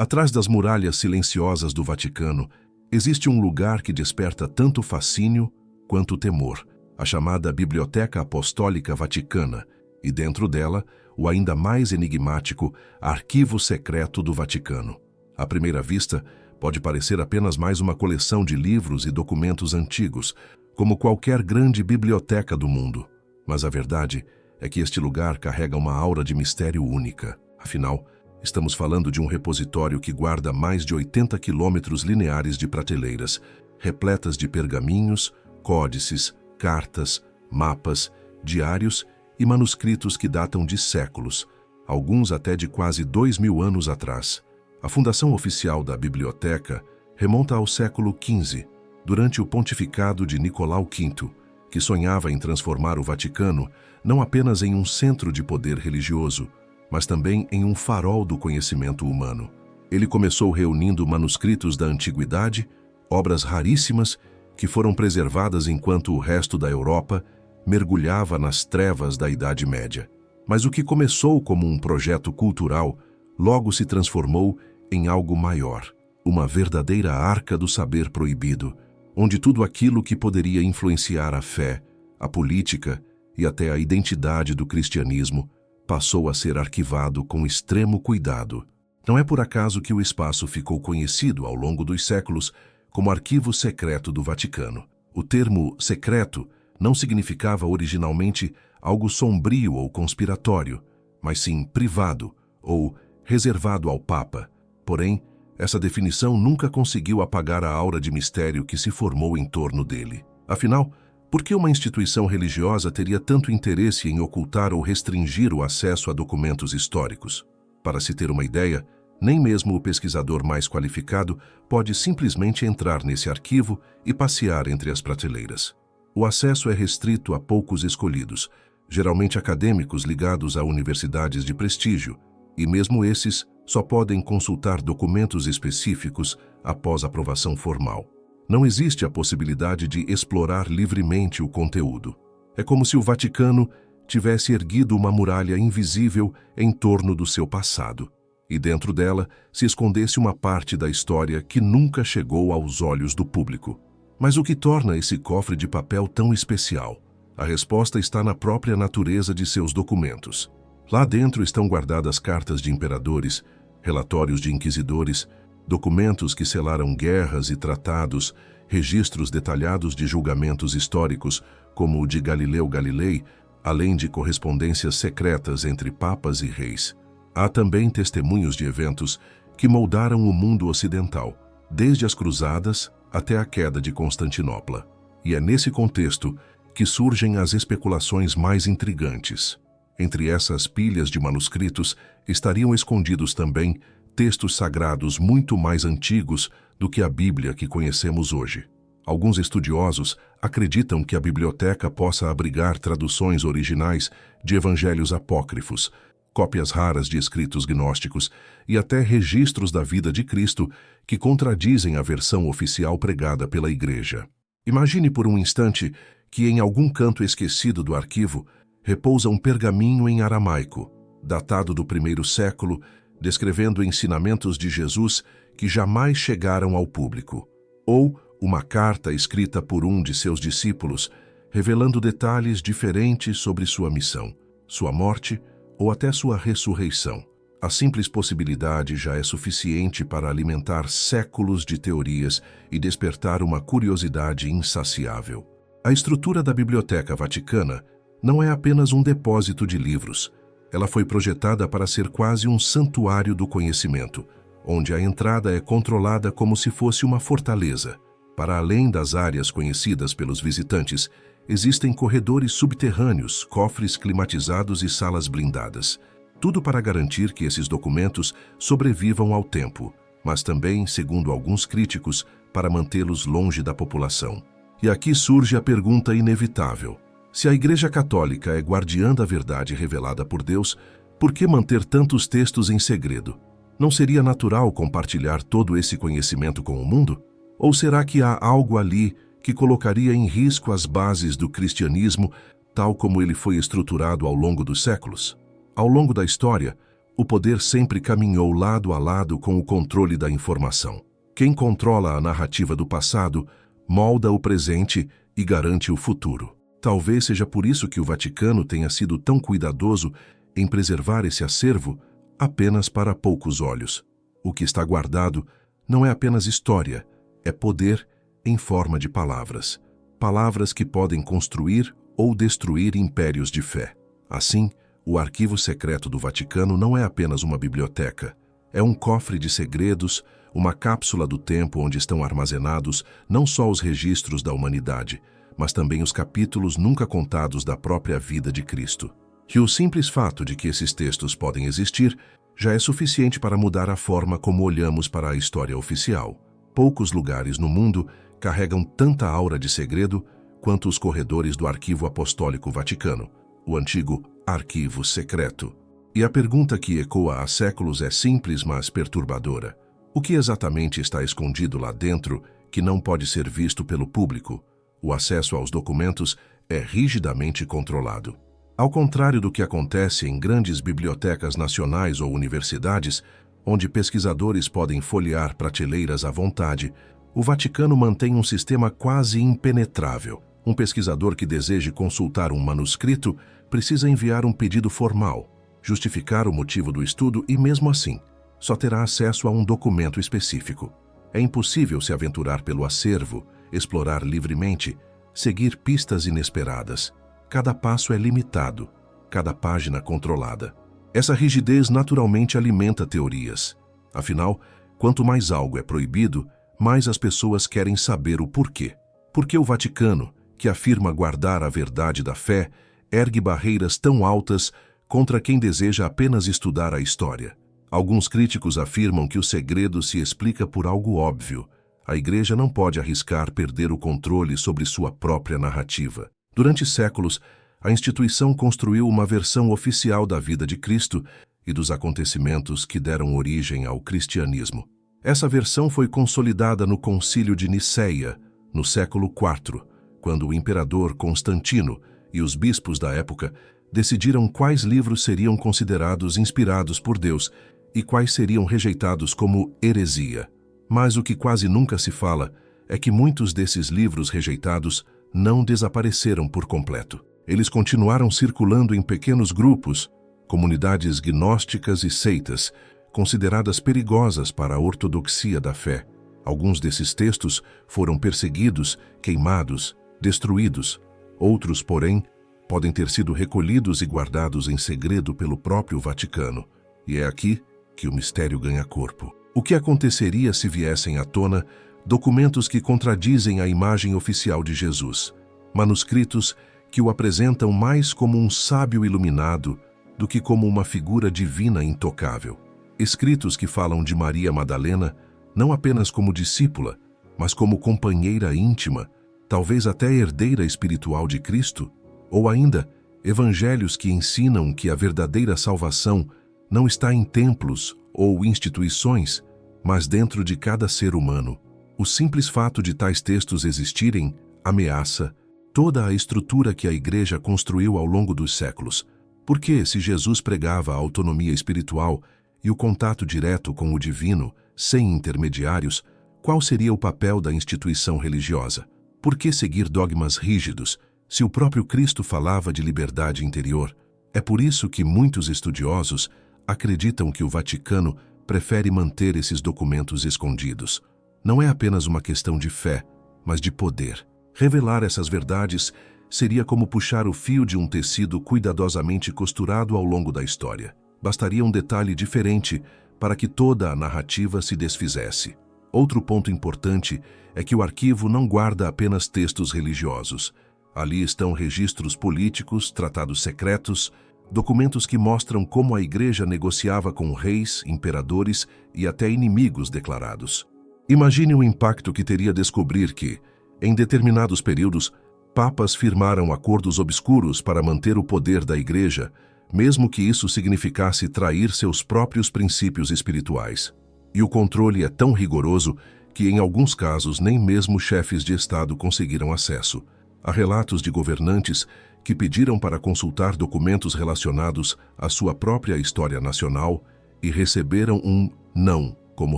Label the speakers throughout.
Speaker 1: Atrás das muralhas silenciosas do Vaticano, existe um lugar que desperta tanto fascínio quanto temor, a chamada Biblioteca Apostólica Vaticana, e dentro dela, o ainda mais enigmático Arquivo Secreto do Vaticano. À primeira vista, pode parecer apenas mais uma coleção de livros e documentos antigos, como qualquer grande biblioteca do mundo. Mas a verdade é que este lugar carrega uma aura de mistério única. Afinal, estamos falando de um repositório que guarda mais de 80 quilômetros lineares de prateleiras, repletas de pergaminhos, códices, cartas, mapas, diários e manuscritos que datam de séculos, alguns até de quase 2000 anos atrás. A fundação oficial da biblioteca remonta ao século XV, durante o pontificado de Nicolau V, que sonhava em transformar o Vaticano não apenas em um centro de poder religioso, mas também em um farol do conhecimento humano. Ele começou reunindo manuscritos da antiguidade, obras raríssimas que foram preservadas enquanto o resto da Europa mergulhava nas trevas da Idade Média. Mas o que começou como um projeto cultural logo se transformou em algo maior, uma verdadeira arca do saber proibido, onde tudo aquilo que poderia influenciar a fé, a política e até a identidade do cristianismo passou a ser arquivado com extremo cuidado. Não é por acaso que o espaço ficou conhecido ao longo dos séculos como Arquivo Secreto do Vaticano. O termo secreto não significava originalmente algo sombrio ou conspiratório, mas sim privado ou reservado ao Papa. Porém, essa definição nunca conseguiu apagar a aura de mistério que se formou em torno dele. Afinal, por que uma instituição religiosa teria tanto interesse em ocultar ou restringir o acesso a documentos históricos? Para se ter uma ideia, nem mesmo o pesquisador mais qualificado pode simplesmente entrar nesse arquivo e passear entre as prateleiras. O acesso é restrito a poucos escolhidos, geralmente acadêmicos ligados a universidades de prestígio, e mesmo esses só podem consultar documentos específicos após aprovação formal. Não existe a possibilidade de explorar livremente o conteúdo. É como se o Vaticano tivesse erguido uma muralha invisível em torno do seu passado, e dentro dela se escondesse uma parte da história que nunca chegou aos olhos do público. Mas o que torna esse cofre de papel tão especial? A resposta está na própria natureza de seus documentos. Lá dentro estão guardadas cartas de imperadores, relatórios de inquisidores, documentos que selaram guerras e tratados, registros detalhados de julgamentos históricos, como o de Galileu Galilei, além de correspondências secretas entre papas e reis. Há também testemunhos de eventos que moldaram o mundo ocidental, desde as cruzadas até a queda de Constantinopla. E é nesse contexto que surgem as especulações mais intrigantes. Entre essas pilhas de manuscritos estariam escondidos também textos sagrados muito mais antigos do que a Bíblia que conhecemos hoje. Alguns estudiosos acreditam que a biblioteca possa abrigar traduções originais de evangelhos apócrifos, cópias raras de escritos gnósticos e até registros da vida de Cristo que contradizem a versão oficial pregada pela Igreja. Imagine por um instante que em algum canto esquecido do arquivo repousa um pergaminho em aramaico, datado do primeiro século, descrevendo ensinamentos de Jesus que jamais chegaram ao público, ou uma carta escrita por um de seus discípulos, revelando detalhes diferentes sobre sua missão, sua morte ou até sua ressurreição. A simples possibilidade já é suficiente para alimentar séculos de teorias e despertar uma curiosidade insaciável. A estrutura da Biblioteca Vaticana não é apenas um depósito de livros. Ela foi projetada para ser quase um santuário do conhecimento, onde a entrada é controlada como se fosse uma fortaleza. Para além das áreas conhecidas pelos visitantes, existem corredores subterrâneos, cofres climatizados e salas blindadas. Tudo para garantir que esses documentos sobrevivam ao tempo, mas também, segundo alguns críticos, para mantê-los longe da população. E aqui surge a pergunta inevitável. Se a Igreja Católica é guardiã da verdade revelada por Deus, por que manter tantos textos em segredo? Não seria natural compartilhar todo esse conhecimento com o mundo? Ou será que há algo ali que colocaria em risco as bases do cristianismo, tal como ele foi estruturado ao longo dos séculos? Ao longo da história, O poder sempre caminhou lado a lado com o controle da informação. Quem controla a narrativa do passado molda o presente e garante o futuro. Talvez seja por isso que o Vaticano tenha sido tão cuidadoso em preservar esse acervo apenas para poucos olhos. O que está guardado não é apenas história, é poder em forma de palavras. Palavras que podem construir ou destruir impérios de fé. Assim, o Arquivo Secreto do Vaticano não é apenas uma biblioteca. É um cofre de segredos, uma cápsula do tempo onde estão armazenados não só os registros da humanidade, mas também os capítulos nunca contados da própria vida de Cristo. E o simples fato de que esses textos podem existir já é suficiente para mudar a forma como olhamos para a história oficial. Poucos lugares no mundo carregam tanta aura de segredo quanto os corredores do Arquivo Apostólico Vaticano, o antigo Arquivo Secreto. E a pergunta que ecoa há séculos é simples, mas perturbadora. O que exatamente está escondido lá dentro que não pode ser visto pelo público? O acesso aos documentos é rigidamente controlado. Ao contrário do que acontece em grandes bibliotecas nacionais ou universidades, onde pesquisadores podem folhear prateleiras à vontade, o Vaticano mantém um sistema quase impenetrável. Um pesquisador que deseje consultar um manuscrito precisa enviar um pedido formal, justificar o motivo do estudo e, mesmo assim, só terá acesso a um documento específico. É impossível se aventurar pelo acervo, explorar livremente, seguir pistas inesperadas. Cada passo é limitado, cada página controlada. Essa rigidez naturalmente alimenta teorias. Afinal, quanto mais algo é proibido, mais as pessoas querem saber o porquê. Por que o Vaticano, que afirma guardar a verdade da fé, ergue barreiras tão altas contra quem deseja apenas estudar a história? Alguns críticos afirmam que o segredo se explica por algo óbvio. A Igreja não pode arriscar perder o controle sobre sua própria narrativa. Durante séculos, a instituição construiu uma versão oficial da vida de Cristo e dos acontecimentos que deram origem ao cristianismo. Essa versão foi consolidada no Concílio de Nicéia, no século IV, quando o imperador Constantino e os bispos da época decidiram quais livros seriam considerados inspirados por Deus e quais seriam rejeitados como heresia. Mas o que quase nunca se fala é que muitos desses livros rejeitados não desapareceram por completo. Eles continuaram circulando em pequenos grupos, comunidades gnósticas e seitas, consideradas perigosas para a ortodoxia da fé. Alguns desses textos foram perseguidos, queimados, destruídos. Outros, porém, podem ter sido recolhidos e guardados em segredo pelo próprio Vaticano. E é aqui que o mistério ganha corpo. O que aconteceria se viessem à tona documentos que contradizem a imagem oficial de Jesus, manuscritos que o apresentam mais como um sábio iluminado do que como uma figura divina intocável? Escritos que falam de Maria Madalena não apenas como discípula, mas como companheira íntima, talvez até herdeira espiritual de Cristo? Ou ainda, evangelhos que ensinam que a verdadeira salvação não está em templos ou instituições, mas dentro de cada ser humano. O simples fato de tais textos existirem ameaça toda a estrutura que a Igreja construiu ao longo dos séculos. Porque, se Jesus pregava a autonomia espiritual e o contato direto com o divino, sem intermediários, qual seria o papel da instituição religiosa? Por que seguir dogmas rígidos, se o próprio Cristo falava de liberdade interior? É por isso que muitos estudiosos acreditam que o Vaticano prefere manter esses documentos escondidos. Não é apenas uma questão de fé, mas de poder. Revelar essas verdades seria como puxar o fio de um tecido cuidadosamente costurado ao longo da história. Bastaria um detalhe diferente para que toda a narrativa se desfizesse. Outro ponto importante é que o arquivo não guarda apenas textos religiosos. Ali estão registros políticos, tratados secretos, documentos que mostram como a Igreja negociava com reis, imperadores e até inimigos declarados. Imagine o impacto que teria descobrir que, em determinados períodos, papas firmaram acordos obscuros para manter o poder da Igreja, mesmo que isso significasse trair seus próprios princípios espirituais. E o controle é tão rigoroso que, em alguns casos, nem mesmo chefes de Estado conseguiram acesso. Há relatos de governantes que pediram para consultar documentos relacionados à sua própria história nacional e receberam um não como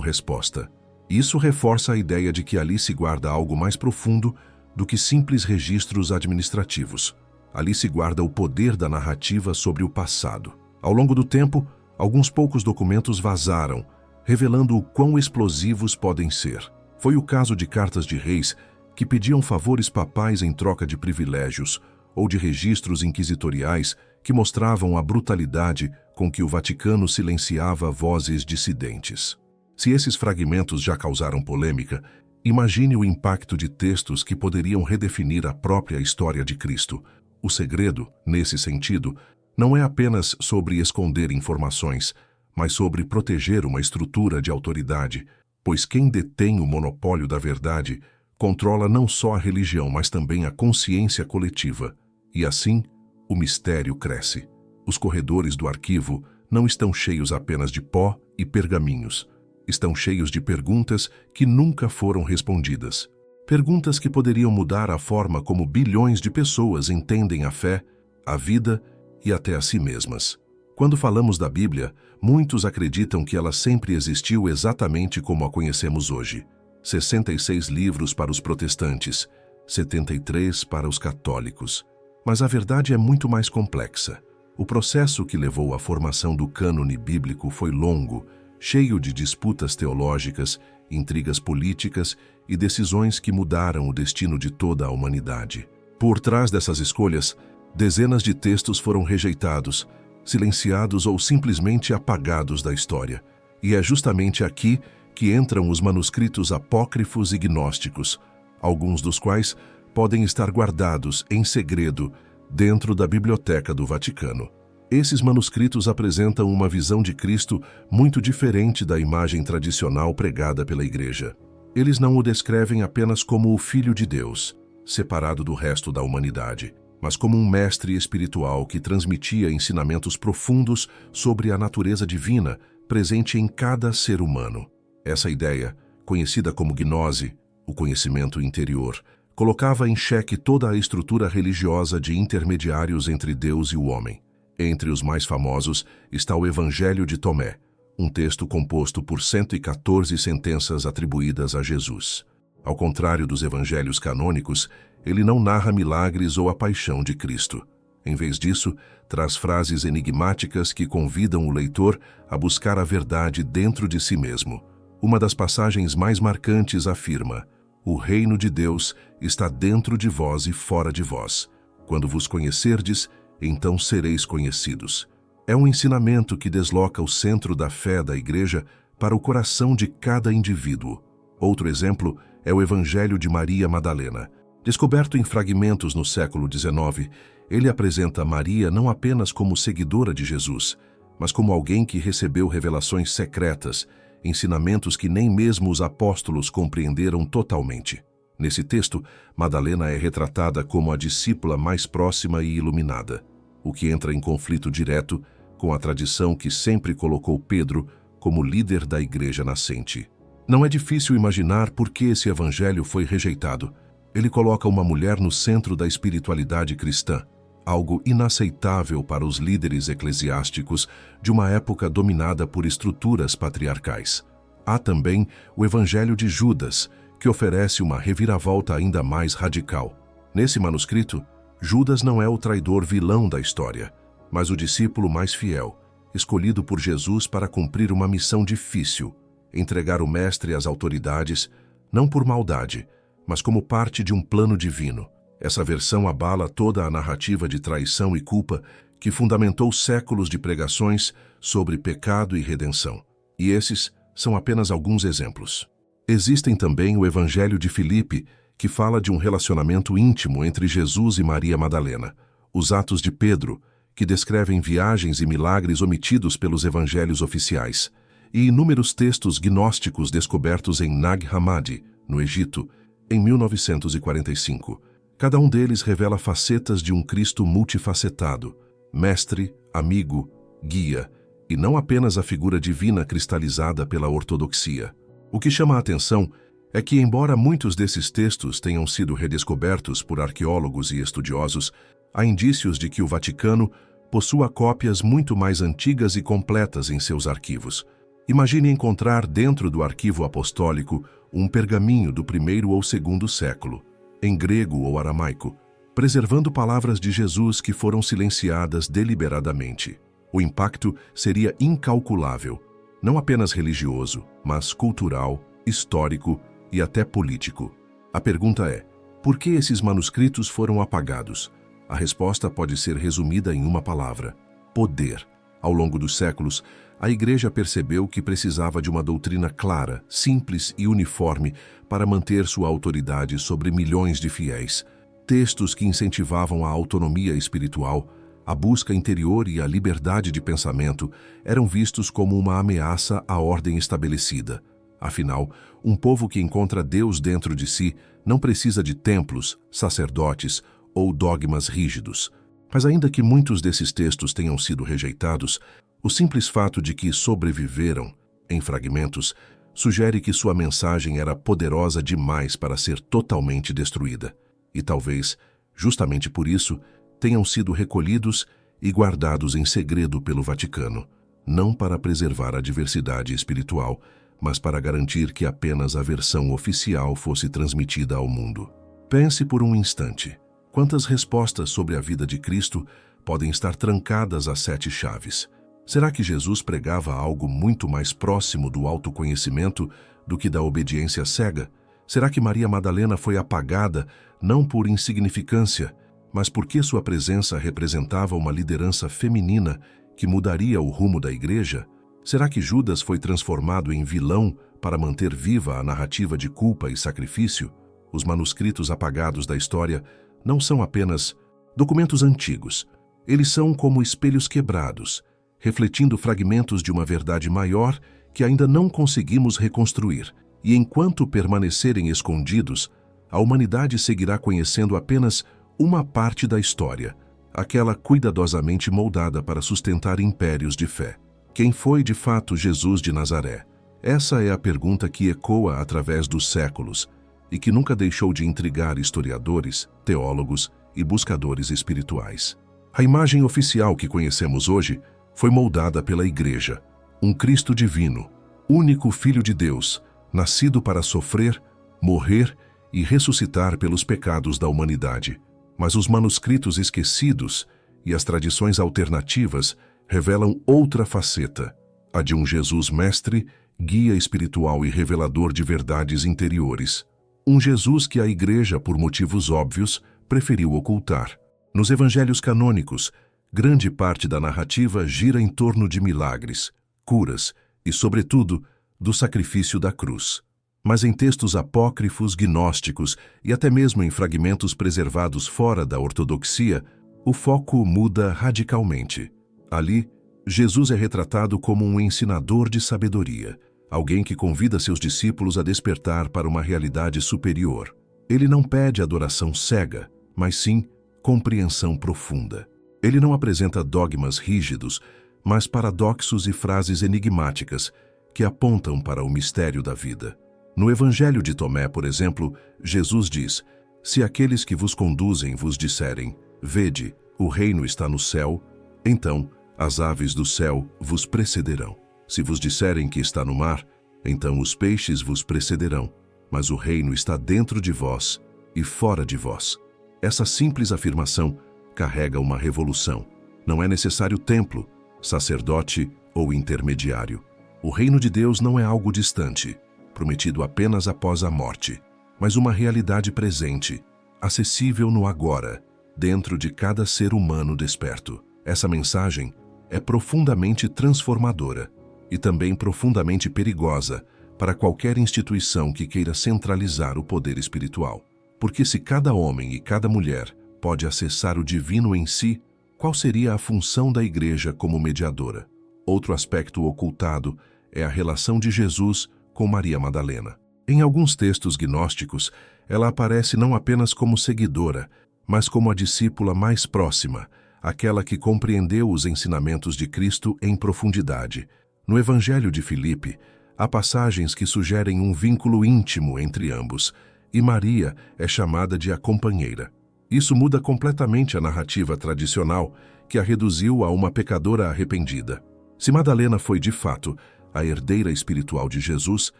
Speaker 1: resposta. Isso reforça a ideia de que ali se guarda algo mais profundo do que simples registros administrativos. Ali se guarda o poder da narrativa sobre o passado. Ao longo do tempo, alguns poucos documentos vazaram, revelando o quão explosivos podem ser. Foi o caso de cartas de reis que pediam favores papais em troca de privilégios, ou de registros inquisitoriais que mostravam a brutalidade com que o Vaticano silenciava vozes dissidentes. Se esses fragmentos já causaram polêmica, imagine o impacto de textos que poderiam redefinir a própria história de Cristo. O segredo, nesse sentido, não é apenas sobre esconder informações, mas sobre proteger uma estrutura de autoridade, pois quem detém o monopólio da verdade controla não só a religião, mas também a consciência coletiva. E assim, o mistério cresce. Os corredores do arquivo não estão cheios apenas de pó e pergaminhos. Estão cheios de perguntas que nunca foram respondidas. Perguntas que poderiam mudar a forma como bilhões de pessoas entendem a fé, a vida e até a si mesmas. Quando falamos da Bíblia, muitos acreditam que ela sempre existiu exatamente como a conhecemos hoje. 66 livros para os protestantes, 73 para os católicos. Mas a verdade é muito mais complexa. O processo que levou à formação do cânone bíblico foi longo, cheio de disputas teológicas, intrigas políticas e decisões que mudaram o destino de toda a humanidade. Por trás dessas escolhas, dezenas de textos foram rejeitados, silenciados ou simplesmente apagados da história. E é justamente aqui que entram os manuscritos apócrifos e gnósticos, alguns dos quais podem estar guardados em segredo dentro da Biblioteca do Vaticano. Esses manuscritos apresentam uma visão de Cristo muito diferente da imagem tradicional pregada pela Igreja. Eles não o descrevem apenas como o Filho de Deus, separado do resto da humanidade, mas como um mestre espiritual que transmitia ensinamentos profundos sobre a natureza divina presente em cada ser humano. Essa ideia, conhecida como gnose, o conhecimento interior, colocava em xeque toda a estrutura religiosa de intermediários entre Deus e o homem. Entre os mais famosos está o Evangelho de Tomé, um texto composto por 114 sentenças atribuídas a Jesus. Ao contrário dos evangelhos canônicos, ele não narra milagres ou a paixão de Cristo. Em vez disso, traz frases enigmáticas que convidam o leitor a buscar a verdade dentro de si mesmo. Uma das passagens mais marcantes afirma: "O reino de Deus está dentro de vós e fora de vós. Quando vos conhecerdes, então sereis conhecidos." É um ensinamento que desloca o centro da fé da Igreja para o coração de cada indivíduo. Outro exemplo é o Evangelho de Maria Madalena. Descoberto em fragmentos no século XIX, ele apresenta Maria não apenas como seguidora de Jesus, mas como alguém que recebeu revelações secretas, ensinamentos que nem mesmo os apóstolos compreenderam totalmente. Nesse texto, Madalena é retratada como a discípula mais próxima e iluminada, o que entra em conflito direto com a tradição que sempre colocou Pedro como líder da igreja nascente. Não é difícil imaginar por que esse evangelho foi rejeitado. Ele coloca uma mulher no centro da espiritualidade cristã, algo inaceitável para os líderes eclesiásticos de uma época dominada por estruturas patriarcais. Há também o Evangelho de Judas, que oferece uma reviravolta ainda mais radical. Nesse manuscrito, Judas não é o traidor vilão da história, mas o discípulo mais fiel, escolhido por Jesus para cumprir uma missão difícil, entregar o Mestre às autoridades, não por maldade, mas como parte de um plano divino. Essa versão abala toda a narrativa de traição e culpa que fundamentou séculos de pregações sobre pecado e redenção. E esses são apenas alguns exemplos. Existem também o Evangelho de Filipe, que fala de um relacionamento íntimo entre Jesus e Maria Madalena, os Atos de Pedro, que descrevem viagens e milagres omitidos pelos evangelhos oficiais, e inúmeros textos gnósticos descobertos em Nag Hammadi, no Egito, em 1945. Cada um deles revela facetas de um Cristo multifacetado, mestre, amigo, guia, e não apenas a figura divina cristalizada pela ortodoxia. O que chama a atenção é que, embora muitos desses textos tenham sido redescobertos por arqueólogos e estudiosos, há indícios de que o Vaticano possua cópias muito mais antigas e completas em seus arquivos. Imagine encontrar dentro do arquivo apostólico um pergaminho do primeiro ou segundo século, em grego ou aramaico, preservando palavras de Jesus que foram silenciadas deliberadamente. O impacto seria incalculável, não apenas religioso, mas cultural, histórico e até político. A pergunta é: por que esses manuscritos foram apagados? A resposta pode ser resumida em uma palavra: poder. Ao longo dos séculos, a Igreja percebeu que precisava de uma doutrina clara, simples e uniforme para manter sua autoridade sobre milhões de fiéis. Textos que incentivavam a autonomia espiritual, a busca interior e a liberdade de pensamento eram vistos como uma ameaça à ordem estabelecida. Afinal, um povo que encontra Deus dentro de si não precisa de templos, sacerdotes ou dogmas rígidos. Mas ainda que muitos desses textos tenham sido rejeitados, o simples fato de que sobreviveram, em fragmentos, sugere que sua mensagem era poderosa demais para ser totalmente destruída. E talvez, justamente por isso, tenham sido recolhidos e guardados em segredo pelo Vaticano, não para preservar a diversidade espiritual, mas para garantir que apenas a versão oficial fosse transmitida ao mundo. Pense por um instante. Quantas respostas sobre a vida de Cristo podem estar trancadas às 7 chaves? Será que Jesus pregava algo muito mais próximo do autoconhecimento do que da obediência cega? Será que Maria Madalena foi apagada não por insignificância, mas porque sua presença representava uma liderança feminina que mudaria o rumo da Igreja? Será que Judas foi transformado em vilão para manter viva a narrativa de culpa e sacrifício? Os manuscritos apagados da história não são apenas documentos antigos. Eles são como espelhos quebrados, refletindo fragmentos de uma verdade maior que ainda não conseguimos reconstruir. E enquanto permanecerem escondidos, a humanidade seguirá conhecendo apenas uma parte da história, aquela cuidadosamente moldada para sustentar impérios de fé. Quem foi de fato Jesus de Nazaré? Essa é a pergunta que ecoa através dos séculos e que nunca deixou de intrigar historiadores, teólogos e buscadores espirituais. A imagem oficial que conhecemos hoje foi moldada pela Igreja, um Cristo divino, único Filho de Deus, nascido para sofrer, morrer e ressuscitar pelos pecados da humanidade. Mas os manuscritos esquecidos e as tradições alternativas revelam outra faceta, a de um Jesus mestre, guia espiritual e revelador de verdades interiores. Um Jesus que a Igreja, por motivos óbvios, preferiu ocultar. Nos evangelhos canônicos, grande parte da narrativa gira em torno de milagres, curas e, sobretudo, do sacrifício da cruz. Mas em textos apócrifos, gnósticos e até mesmo em fragmentos preservados fora da ortodoxia, o foco muda radicalmente. Ali, Jesus é retratado como um ensinador de sabedoria, alguém que convida seus discípulos a despertar para uma realidade superior. Ele não pede adoração cega, mas sim compreensão profunda. Ele não apresenta dogmas rígidos, mas paradoxos e frases enigmáticas que apontam para o mistério da vida. No Evangelho de Tomé, por exemplo, Jesus diz: "Se aqueles que vos conduzem vos disserem, vede, o reino está no céu, então as aves do céu vos precederão. Se vos disserem que está no mar, então os peixes vos precederão, mas o reino está dentro de vós e fora de vós." Essa simples afirmação carrega uma revolução. Não é necessário templo, sacerdote ou intermediário. O reino de Deus não é algo distante, prometido apenas após a morte, mas uma realidade presente, acessível no agora, dentro de cada ser humano desperto. Essa mensagem é profundamente transformadora e também profundamente perigosa para qualquer instituição que queira centralizar o poder espiritual. Porque se cada homem e cada mulher pode acessar o divino em si, qual seria a função da Igreja como mediadora? Outro aspecto ocultado é a relação de Jesus com Maria Madalena. Em alguns textos gnósticos, ela aparece não apenas como seguidora, mas como a discípula mais próxima, aquela que compreendeu os ensinamentos de Cristo em profundidade. No Evangelho de Filipe, há passagens que sugerem um vínculo íntimo entre ambos, e Maria é chamada de a companheira. Isso muda completamente a narrativa tradicional que a reduziu a uma pecadora arrependida. Se Madalena foi, de fato, a herdeira espiritual de Jesus,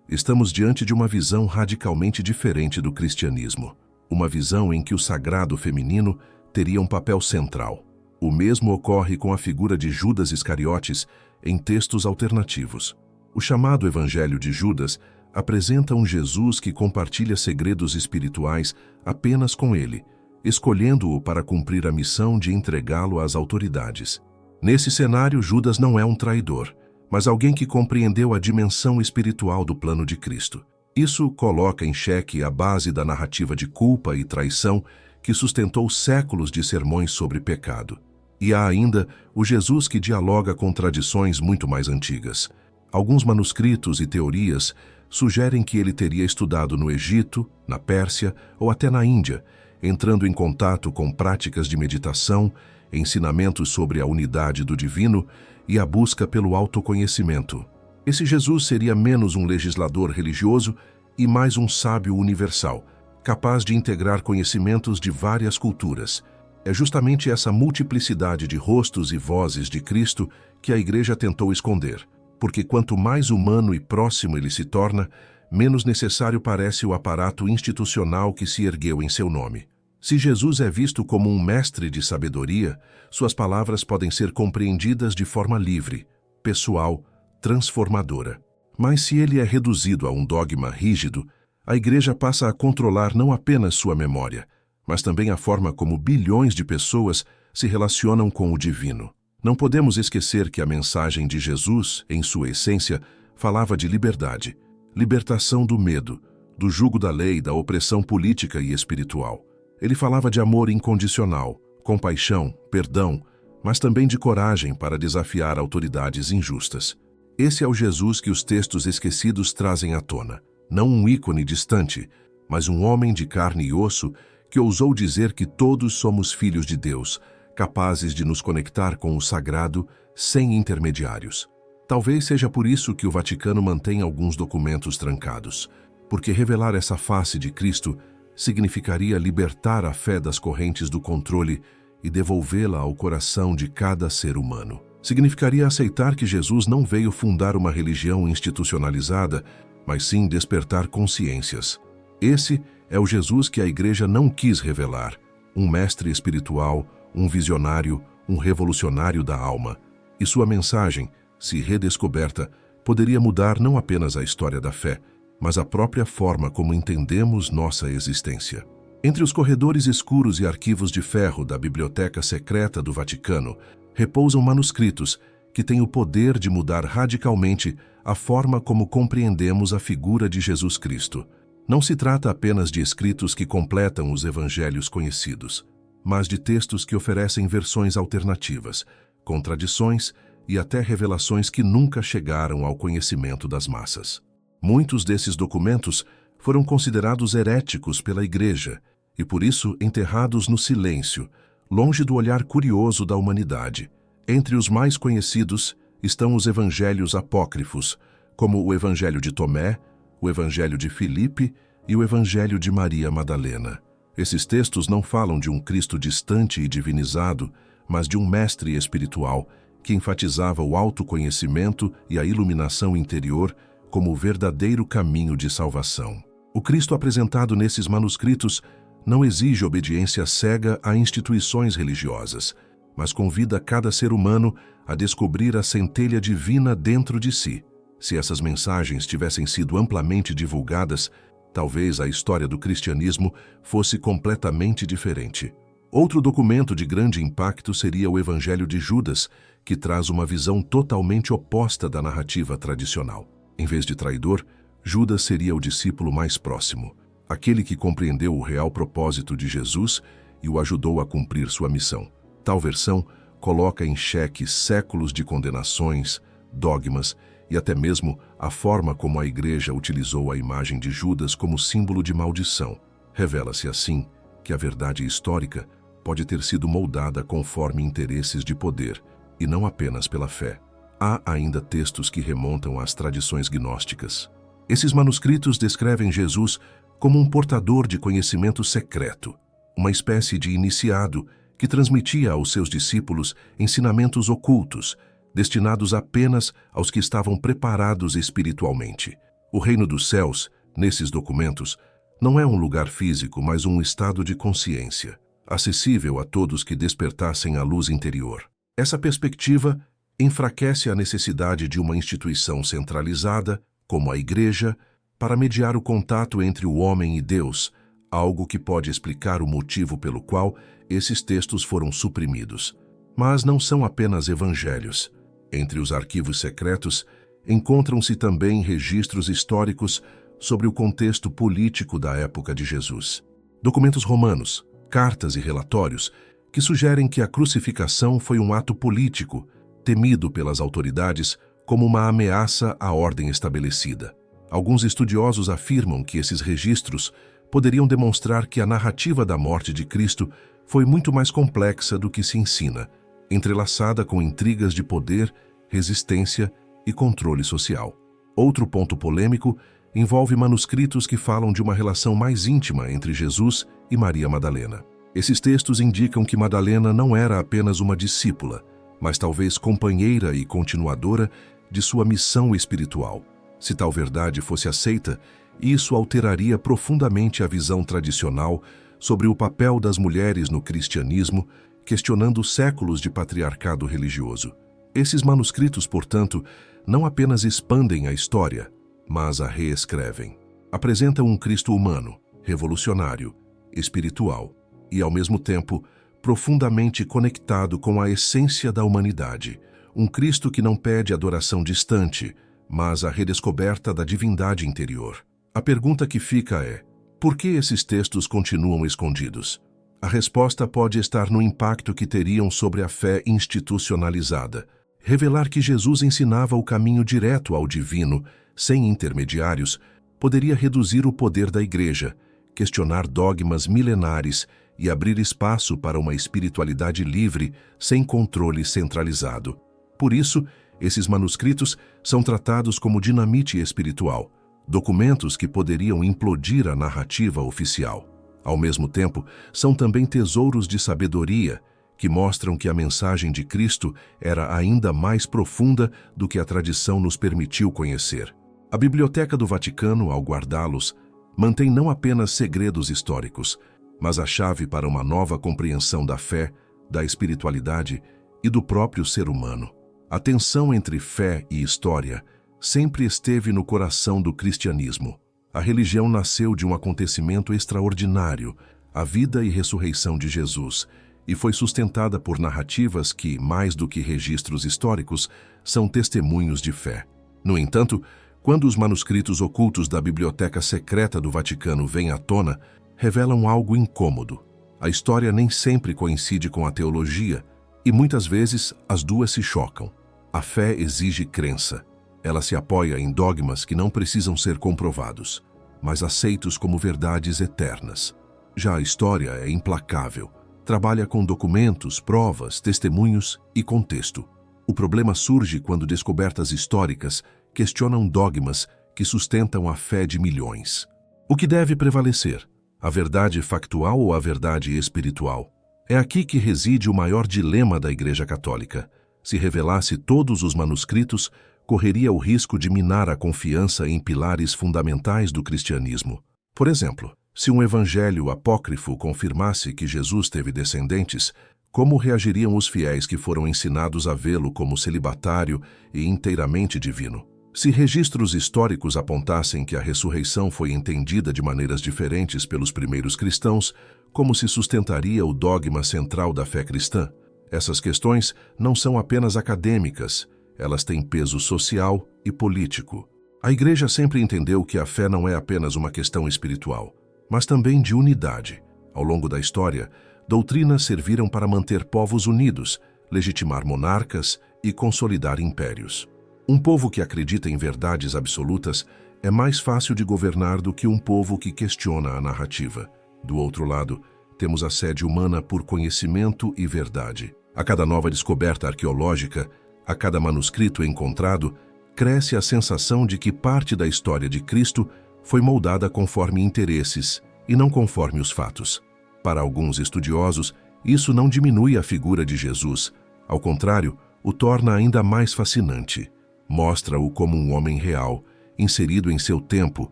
Speaker 1: estamos diante de uma visão radicalmente diferente do cristianismo. Uma visão em que o sagrado feminino teria um papel central. O mesmo ocorre com a figura de Judas Iscariotes em textos alternativos. O chamado Evangelho de Judas apresenta um Jesus que compartilha segredos espirituais apenas com ele, escolhendo-o para cumprir a missão de entregá-lo às autoridades. Nesse cenário, Judas não é um traidor, mas alguém que compreendeu a dimensão espiritual do plano de Cristo. Isso coloca em xeque a base da narrativa de culpa e traição que sustentou séculos de sermões sobre pecado. E há ainda o Jesus que dialoga com tradições muito mais antigas. Alguns manuscritos e teorias sugerem que ele teria estudado no Egito, na Pérsia ou até na Índia, entrando em contato com práticas de meditação, ensinamentos sobre a unidade do divino e a busca pelo autoconhecimento. Esse Jesus seria menos um legislador religioso e mais um sábio universal, capaz de integrar conhecimentos de várias culturas. É justamente essa multiplicidade de rostos e vozes de Cristo que a Igreja tentou esconder, porque quanto mais humano e próximo ele se torna, menos necessário parece o aparato institucional que se ergueu em seu nome. Se Jesus é visto como um mestre de sabedoria, suas palavras podem ser compreendidas de forma livre, pessoal, transformadora. Mas se ele é reduzido a um dogma rígido, a Igreja passa a controlar não apenas sua memória, mas também a forma como bilhões de pessoas se relacionam com o divino. Não podemos esquecer que a mensagem de Jesus, em sua essência, falava de liberdade, libertação do medo, do jugo da lei, da opressão política e espiritual. Ele falava de amor incondicional, compaixão, perdão, mas também de coragem para desafiar autoridades injustas. Esse é o Jesus que os textos esquecidos trazem à tona. Não um ícone distante, mas um homem de carne e osso que ousou dizer que todos somos filhos de Deus, capazes de nos conectar com o sagrado sem intermediários. Talvez seja por isso que o Vaticano mantém alguns documentos trancados, porque revelar essa face de Cristo significaria libertar a fé das correntes do controle e devolvê-la ao coração de cada ser humano. Significaria aceitar que Jesus não veio fundar uma religião institucionalizada, mas sim despertar consciências. Esse é o Jesus que a Igreja não quis revelar, um mestre espiritual, um visionário, um revolucionário da alma. E sua mensagem, se redescoberta, poderia mudar não apenas a história da fé, mas a própria forma como entendemos nossa existência. Entre os corredores escuros e arquivos de ferro da Biblioteca Secreta do Vaticano, repousam manuscritos que têm o poder de mudar radicalmente a forma como compreendemos a figura de Jesus Cristo. Não se trata apenas de escritos que completam os evangelhos conhecidos, mas de textos que oferecem versões alternativas, contradições e até revelações que nunca chegaram ao conhecimento das massas. Muitos desses documentos foram considerados heréticos pela Igreja e, por isso, enterrados no silêncio, longe do olhar curioso da humanidade. Entre os mais conhecidos estão os evangelhos apócrifos, como o Evangelho de Tomé, o Evangelho de Filipe e o Evangelho de Maria Madalena. Esses textos não falam de um Cristo distante e divinizado, mas de um mestre espiritual que enfatizava o autoconhecimento e a iluminação interior como o verdadeiro caminho de salvação. O Cristo apresentado nesses manuscritos não exige obediência cega a instituições religiosas, mas convida cada ser humano a descobrir a centelha divina dentro de si. Se essas mensagens tivessem sido amplamente divulgadas, talvez a história do cristianismo fosse completamente diferente. Outro documento de grande impacto seria o Evangelho de Judas, que traz uma visão totalmente oposta da narrativa tradicional. Em vez de traidor, Judas seria o discípulo mais próximo, aquele que compreendeu o real propósito de Jesus e o ajudou a cumprir sua missão. Tal versão coloca em xeque séculos de condenações, dogmas e até mesmo a forma como a Igreja utilizou a imagem de Judas como símbolo de maldição. Revela-se assim que a verdade histórica pode ter sido moldada conforme interesses de poder e não apenas pela fé. Há ainda textos que remontam às tradições gnósticas. Esses manuscritos descrevem Jesus como um portador de conhecimento secreto, uma espécie de iniciado que transmitia aos seus discípulos ensinamentos ocultos, destinados apenas aos que estavam preparados espiritualmente. O reino dos céus, nesses documentos, não é um lugar físico, mas um estado de consciência, acessível a todos que despertassem a luz interior. Essa perspectiva enfraquece a necessidade de uma instituição centralizada, como a Igreja, para mediar o contato entre o homem e Deus, algo que pode explicar o motivo pelo qual esses textos foram suprimidos. Mas não são apenas evangelhos. Entre os arquivos secretos, encontram-se também registros históricos sobre o contexto político da época de Jesus. Documentos romanos, cartas e relatórios que sugerem que a crucificação foi um ato político, temido pelas autoridades como uma ameaça à ordem estabelecida. Alguns estudiosos afirmam que esses registros poderiam demonstrar que a narrativa da morte de Cristo foi muito mais complexa do que se ensina, entrelaçada com intrigas de poder, resistência e controle social. Outro ponto polêmico envolve manuscritos que falam de uma relação mais íntima entre Jesus e Maria Madalena. Esses textos indicam que Madalena não era apenas uma discípula, mas talvez companheira e continuadora de sua missão espiritual. Se tal verdade fosse aceita, isso alteraria profundamente a visão tradicional sobre o papel das mulheres no cristianismo, questionando séculos de patriarcado religioso. Esses manuscritos, portanto, não apenas expandem a história, mas a reescrevem. Apresentam um Cristo humano, revolucionário, espiritual e, ao mesmo tempo, profundamente conectado com a essência da humanidade. Um Cristo que não pede adoração distante, mas a redescoberta da divindade interior. A pergunta que fica é: por que esses textos continuam escondidos? A resposta pode estar no impacto que teriam sobre a fé institucionalizada. Revelar que Jesus ensinava o caminho direto ao divino, sem intermediários, poderia reduzir o poder da Igreja, questionar dogmas milenares e abrir espaço para uma espiritualidade livre, sem controle centralizado. Por isso, esses manuscritos são tratados como dinamite espiritual, documentos que poderiam implodir a narrativa oficial. Ao mesmo tempo, são também tesouros de sabedoria, que mostram que a mensagem de Cristo era ainda mais profunda do que a tradição nos permitiu conhecer. A Biblioteca do Vaticano, ao guardá-los, mantém não apenas segredos históricos, mas a chave para uma nova compreensão da fé, da espiritualidade e do próprio ser humano. A tensão entre fé e história sempre esteve no coração do cristianismo. A religião nasceu de um acontecimento extraordinário, a vida e ressurreição de Jesus, e foi sustentada por narrativas que, mais do que registros históricos, são testemunhos de fé. No entanto, quando os manuscritos ocultos da Biblioteca Secreta do Vaticano vêm à tona, revelam algo incômodo. A história nem sempre coincide com a teologia, e muitas vezes as duas se chocam. A fé exige crença. Ela se apoia em dogmas que não precisam ser comprovados, mas aceitos como verdades eternas. Já a história é implacável. Trabalha com documentos, provas, testemunhos e contexto. O problema surge quando descobertas históricas questionam dogmas que sustentam a fé de milhões. O que deve prevalecer? A verdade factual ou a verdade espiritual? É aqui que reside o maior dilema da Igreja Católica. Se revelasse todos os manuscritos, correria o risco de minar a confiança em pilares fundamentais do cristianismo. Por exemplo, se um evangelho apócrifo confirmasse que Jesus teve descendentes, como reagiriam os fiéis que foram ensinados a vê-lo como celibatário e inteiramente divino? Se registros históricos apontassem que a ressurreição foi entendida de maneiras diferentes pelos primeiros cristãos, como se sustentaria o dogma central da fé cristã? Essas questões não são apenas acadêmicas, elas têm peso social e político. A Igreja sempre entendeu que a fé não é apenas uma questão espiritual, mas também de unidade. Ao longo da história, doutrinas serviram para manter povos unidos, legitimar monarcas e consolidar impérios. Um povo que acredita em verdades absolutas é mais fácil de governar do que um povo que questiona a narrativa. Do outro lado, temos a sede humana por conhecimento e verdade. A cada nova descoberta arqueológica, a cada manuscrito encontrado, cresce a sensação de que parte da história de Cristo foi moldada conforme interesses e não conforme os fatos. Para alguns estudiosos, Isso não diminui a figura de Jesus. Ao contrário, o torna ainda mais fascinante. Mostra-o como um homem real, inserido em seu tempo,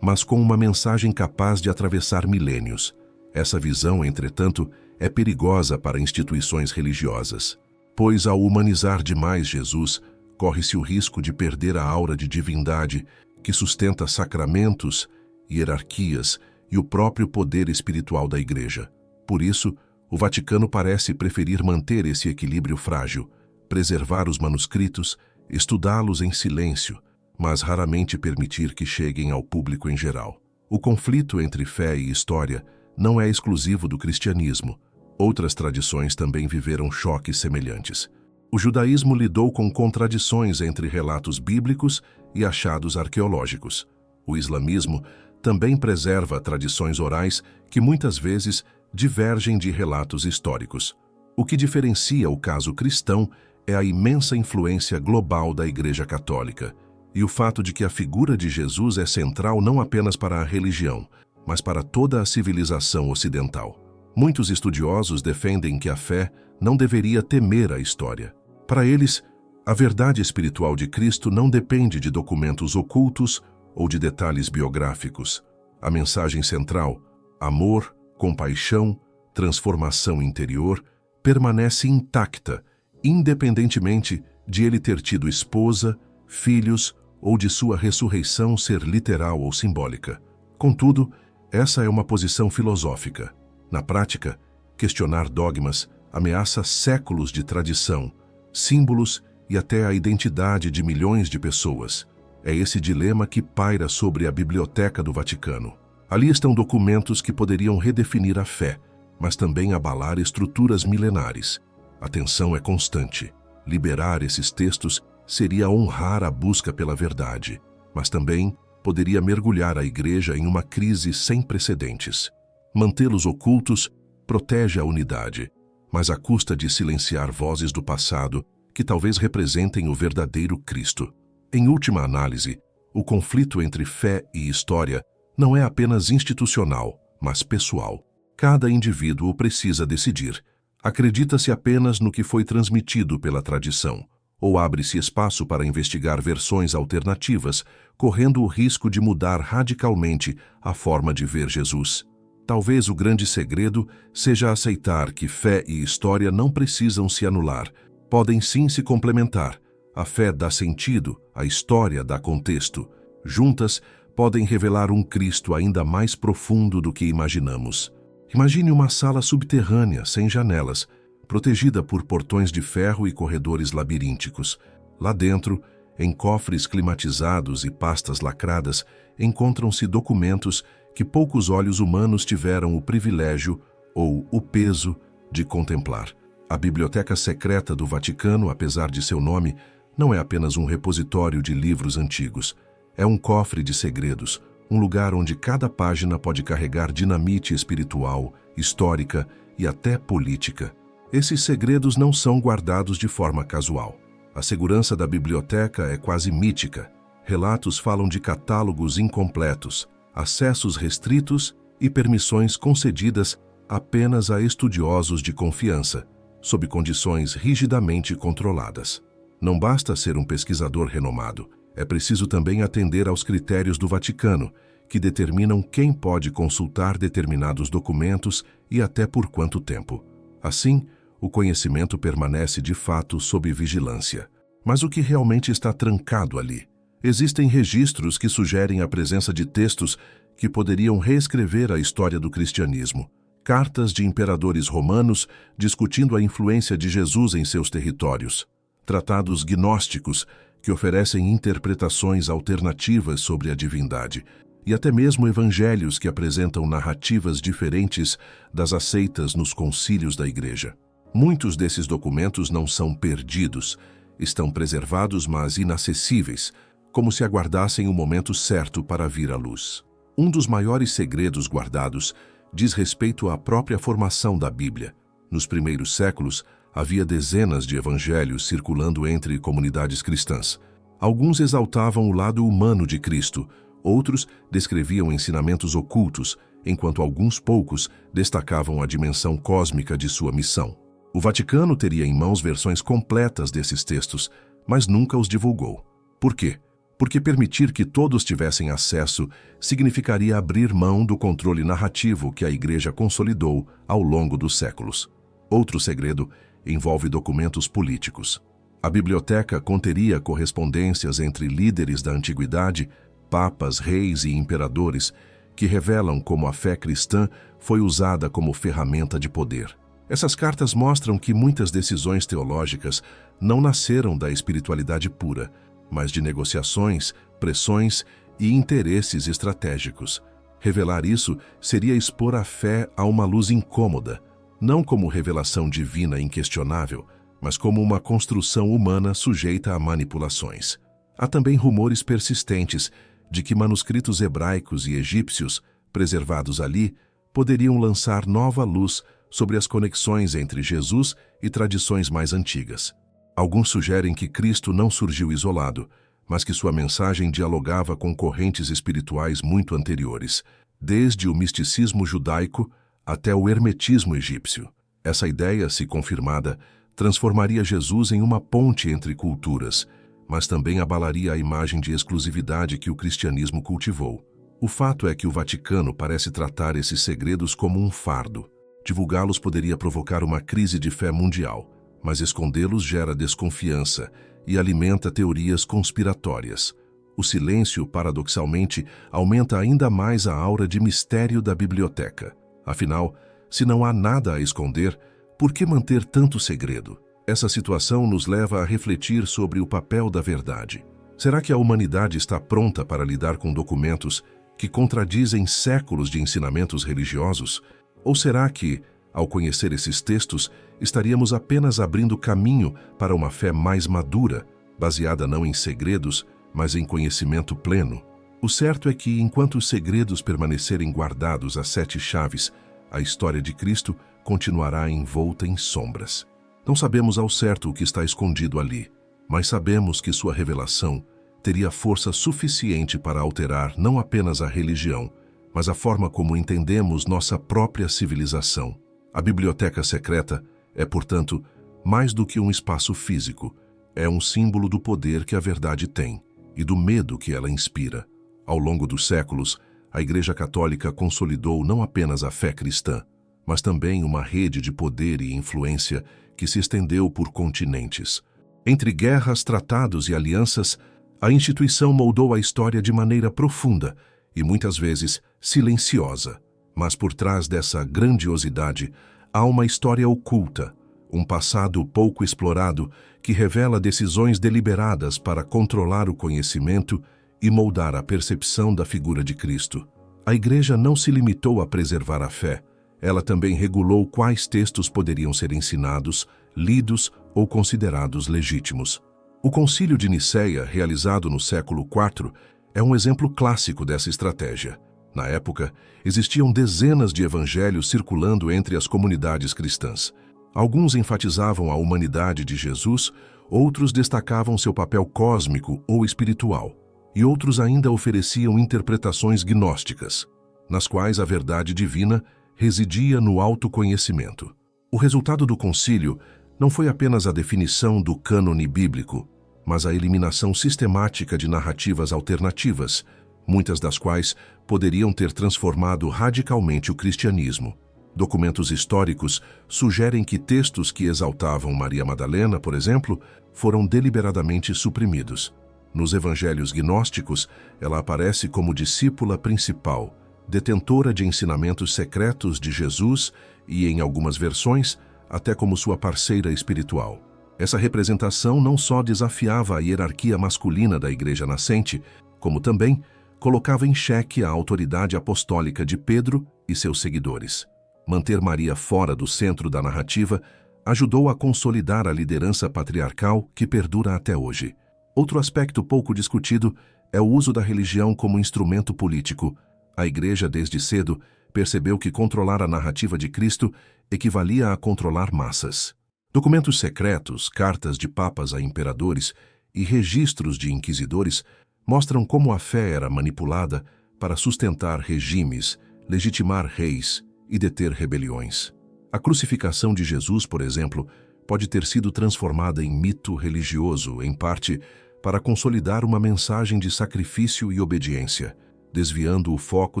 Speaker 1: mas com uma mensagem capaz de atravessar milênios. Essa visão, entretanto, é perigosa para instituições religiosas, pois ao humanizar demais Jesus, corre-se o risco de perder a aura de divindade que sustenta sacramentos, hierarquias e o próprio poder espiritual da Igreja. Por isso, o Vaticano parece preferir manter esse equilíbrio frágil, preservar os manuscritos, estudá-los em silêncio, mas raramente permitir que cheguem ao público em geral. O conflito entre fé e história não é exclusivo do cristianismo. Outras tradições também viveram choques semelhantes. O judaísmo lidou com contradições entre relatos bíblicos e achados arqueológicos. O islamismo também preserva tradições orais que muitas vezes divergem de relatos históricos. O que diferencia o caso cristão é a imensa influência global da Igreja Católica e o fato de que a figura de Jesus é central não apenas para a religião, mas para toda a civilização ocidental. Muitos estudiosos defendem que a fé não deveria temer a história. Para eles, a verdade espiritual de Cristo não depende de documentos ocultos ou de detalhes biográficos. A mensagem central, amor, compaixão, transformação interior, permanece intacta, independentemente de ele ter tido esposa, filhos ou de sua ressurreição ser literal ou simbólica. Contudo, essa é uma posição filosófica. Na prática, questionar dogmas ameaça séculos de tradição, símbolos e até a identidade de milhões de pessoas. É esse dilema que paira sobre a Biblioteca do Vaticano. Ali estão documentos que poderiam redefinir a fé, mas também abalar estruturas milenares. A tensão é constante. Liberar esses textos seria honrar a busca pela verdade, mas também poderia mergulhar a Igreja em uma crise sem precedentes. Mantê-los ocultos protege a unidade, mas à custa de silenciar vozes do passado que talvez representem o verdadeiro Cristo. Em última análise, o conflito entre fé e história não é apenas institucional, mas pessoal. Cada indivíduo precisa decidir. Acredita-se apenas no que foi transmitido pela tradição, ou abre-se espaço para investigar versões alternativas, correndo o risco de mudar radicalmente a forma de ver Jesus. Talvez o grande segredo seja aceitar que fé e história não precisam se anular, podem sim se complementar. A fé dá sentido, a história dá contexto. Juntas, podem revelar um Cristo ainda mais profundo do que imaginamos. Imagine uma sala subterrânea, sem janelas, protegida por portões de ferro e corredores labirínticos. Lá dentro, em cofres climatizados e pastas lacradas, encontram-se documentos que poucos olhos humanos tiveram o privilégio ou o peso de contemplar. A Biblioteca Secreta do Vaticano, apesar de seu nome, não é apenas um repositório de livros antigos. É um cofre de segredos, um lugar onde cada página pode carregar dinamite espiritual, histórica e até política. Esses segredos não são guardados de forma casual. A segurança da biblioteca é quase mítica. Relatos falam de catálogos incompletos, acessos restritos e permissões concedidas apenas a estudiosos de confiança, sob condições rigidamente controladas. Não basta ser um pesquisador renomado, é preciso também atender aos critérios do Vaticano, que determinam quem pode consultar determinados documentos e até por quanto tempo. Assim, o conhecimento permanece de fato sob vigilância. Mas o que realmente está trancado ali? Existem registros que sugerem a presença de textos que poderiam reescrever a história do cristianismo. Cartas de imperadores romanos discutindo a influência de Jesus em seus territórios. Tratados gnósticos que oferecem interpretações alternativas sobre a divindade. E até mesmo evangelhos que apresentam narrativas diferentes das aceitas nos concílios da Igreja. Muitos desses documentos não são perdidos, estão preservados, mas inacessíveis, como se aguardassem o momento certo para vir à luz. Um dos maiores segredos guardados diz respeito à própria formação da Bíblia. Nos primeiros séculos, havia dezenas de evangelhos circulando entre comunidades cristãs. Alguns exaltavam o lado humano de Cristo, outros descreviam ensinamentos ocultos, enquanto alguns poucos destacavam a dimensão cósmica de sua missão. O Vaticano teria em mãos versões completas desses textos, mas nunca os divulgou. Por quê? Porque permitir que todos tivessem acesso significaria abrir mão do controle narrativo que a Igreja consolidou ao longo dos séculos. Outro segredo envolve documentos políticos. A biblioteca conteria correspondências entre líderes da antiguidade, papas, reis e imperadores, que revelam como a fé cristã foi usada como ferramenta de poder. Essas cartas mostram que muitas decisões teológicas não nasceram da espiritualidade pura, mas de negociações, pressões e interesses estratégicos. Revelar isso seria expor a fé a uma luz incômoda, não como revelação divina inquestionável, mas como uma construção humana sujeita a manipulações. Há também rumores persistentes de que manuscritos hebraicos e egípcios, preservados ali, poderiam lançar nova luz sobre as conexões entre Jesus e tradições mais antigas. Alguns sugerem que Cristo não surgiu isolado, mas que sua mensagem dialogava com correntes espirituais muito anteriores, desde o misticismo judaico até o hermetismo egípcio. Essa ideia, se confirmada, transformaria Jesus em uma ponte entre culturas, mas também abalaria a imagem de exclusividade que o cristianismo cultivou. O fato é que o Vaticano parece tratar esses segredos como um fardo. Divulgá-los poderia provocar uma crise de fé mundial, mas escondê-los gera desconfiança e alimenta teorias conspiratórias. O silêncio, paradoxalmente, aumenta ainda mais a aura de mistério da biblioteca. Afinal, se não há nada a esconder, por que manter tanto segredo? Essa situação nos leva a refletir sobre o papel da verdade. Será que a humanidade está pronta para lidar com documentos que contradizem séculos de ensinamentos religiosos? Ou será que, ao conhecer esses textos, estaríamos apenas abrindo caminho para uma fé mais madura, baseada não em segredos, mas em conhecimento pleno? O certo é que, enquanto os segredos permanecerem guardados às 7 chaves, a história de Cristo continuará envolta em sombras. Não sabemos ao certo o que está escondido ali, mas sabemos que sua revelação teria força suficiente para alterar não apenas a religião, mas a forma como entendemos nossa própria civilização. A biblioteca secreta é, portanto, mais do que um espaço físico. É um símbolo do poder que a verdade tem e do medo que ela inspira. Ao longo dos séculos, a Igreja Católica consolidou não apenas a fé cristã, mas também uma rede de poder e influência que se estendeu por continentes. Entre guerras, tratados e alianças, a instituição moldou a história de maneira profunda e muitas vezes silenciosa. Mas por trás dessa grandiosidade há uma história oculta, um passado pouco explorado que revela decisões deliberadas para controlar o conhecimento e moldar a percepção da figura de Cristo. A Igreja não se limitou a preservar a fé, ela também regulou quais textos poderiam ser ensinados, lidos ou considerados legítimos. O Concílio de Nicéia, realizado no século IV, é um exemplo clássico dessa estratégia. Na época, existiam dezenas de evangelhos circulando entre as comunidades cristãs. Alguns enfatizavam a humanidade de Jesus, outros destacavam seu papel cósmico ou espiritual, e outros ainda ofereciam interpretações gnósticas, nas quais a verdade divina residia no autoconhecimento. O resultado do concílio não foi apenas a definição do cânone bíblico, mas a eliminação sistemática de narrativas alternativas, muitas das quais poderiam ter transformado radicalmente o cristianismo. Documentos históricos sugerem que textos que exaltavam Maria Madalena, por exemplo, foram deliberadamente suprimidos. Nos evangelhos gnósticos, ela aparece como discípula principal, detentora de ensinamentos secretos de Jesus e, em algumas versões, até como sua parceira espiritual. Essa representação não só desafiava a hierarquia masculina da Igreja nascente, como também colocava em xeque a autoridade apostólica de Pedro e seus seguidores. Manter Maria fora do centro da narrativa ajudou a consolidar a liderança patriarcal que perdura até hoje. Outro aspecto pouco discutido é o uso da religião como instrumento político. A Igreja, desde cedo, percebeu que controlar a narrativa de Cristo equivalia a controlar massas. Documentos secretos, cartas de papas a imperadores e registros de inquisidores mostram como a fé era manipulada para sustentar regimes, legitimar reis e deter rebeliões. A crucificação de Jesus, por exemplo, pode ter sido transformada em mito religioso, em parte, para consolidar uma mensagem de sacrifício e obediência, desviando o foco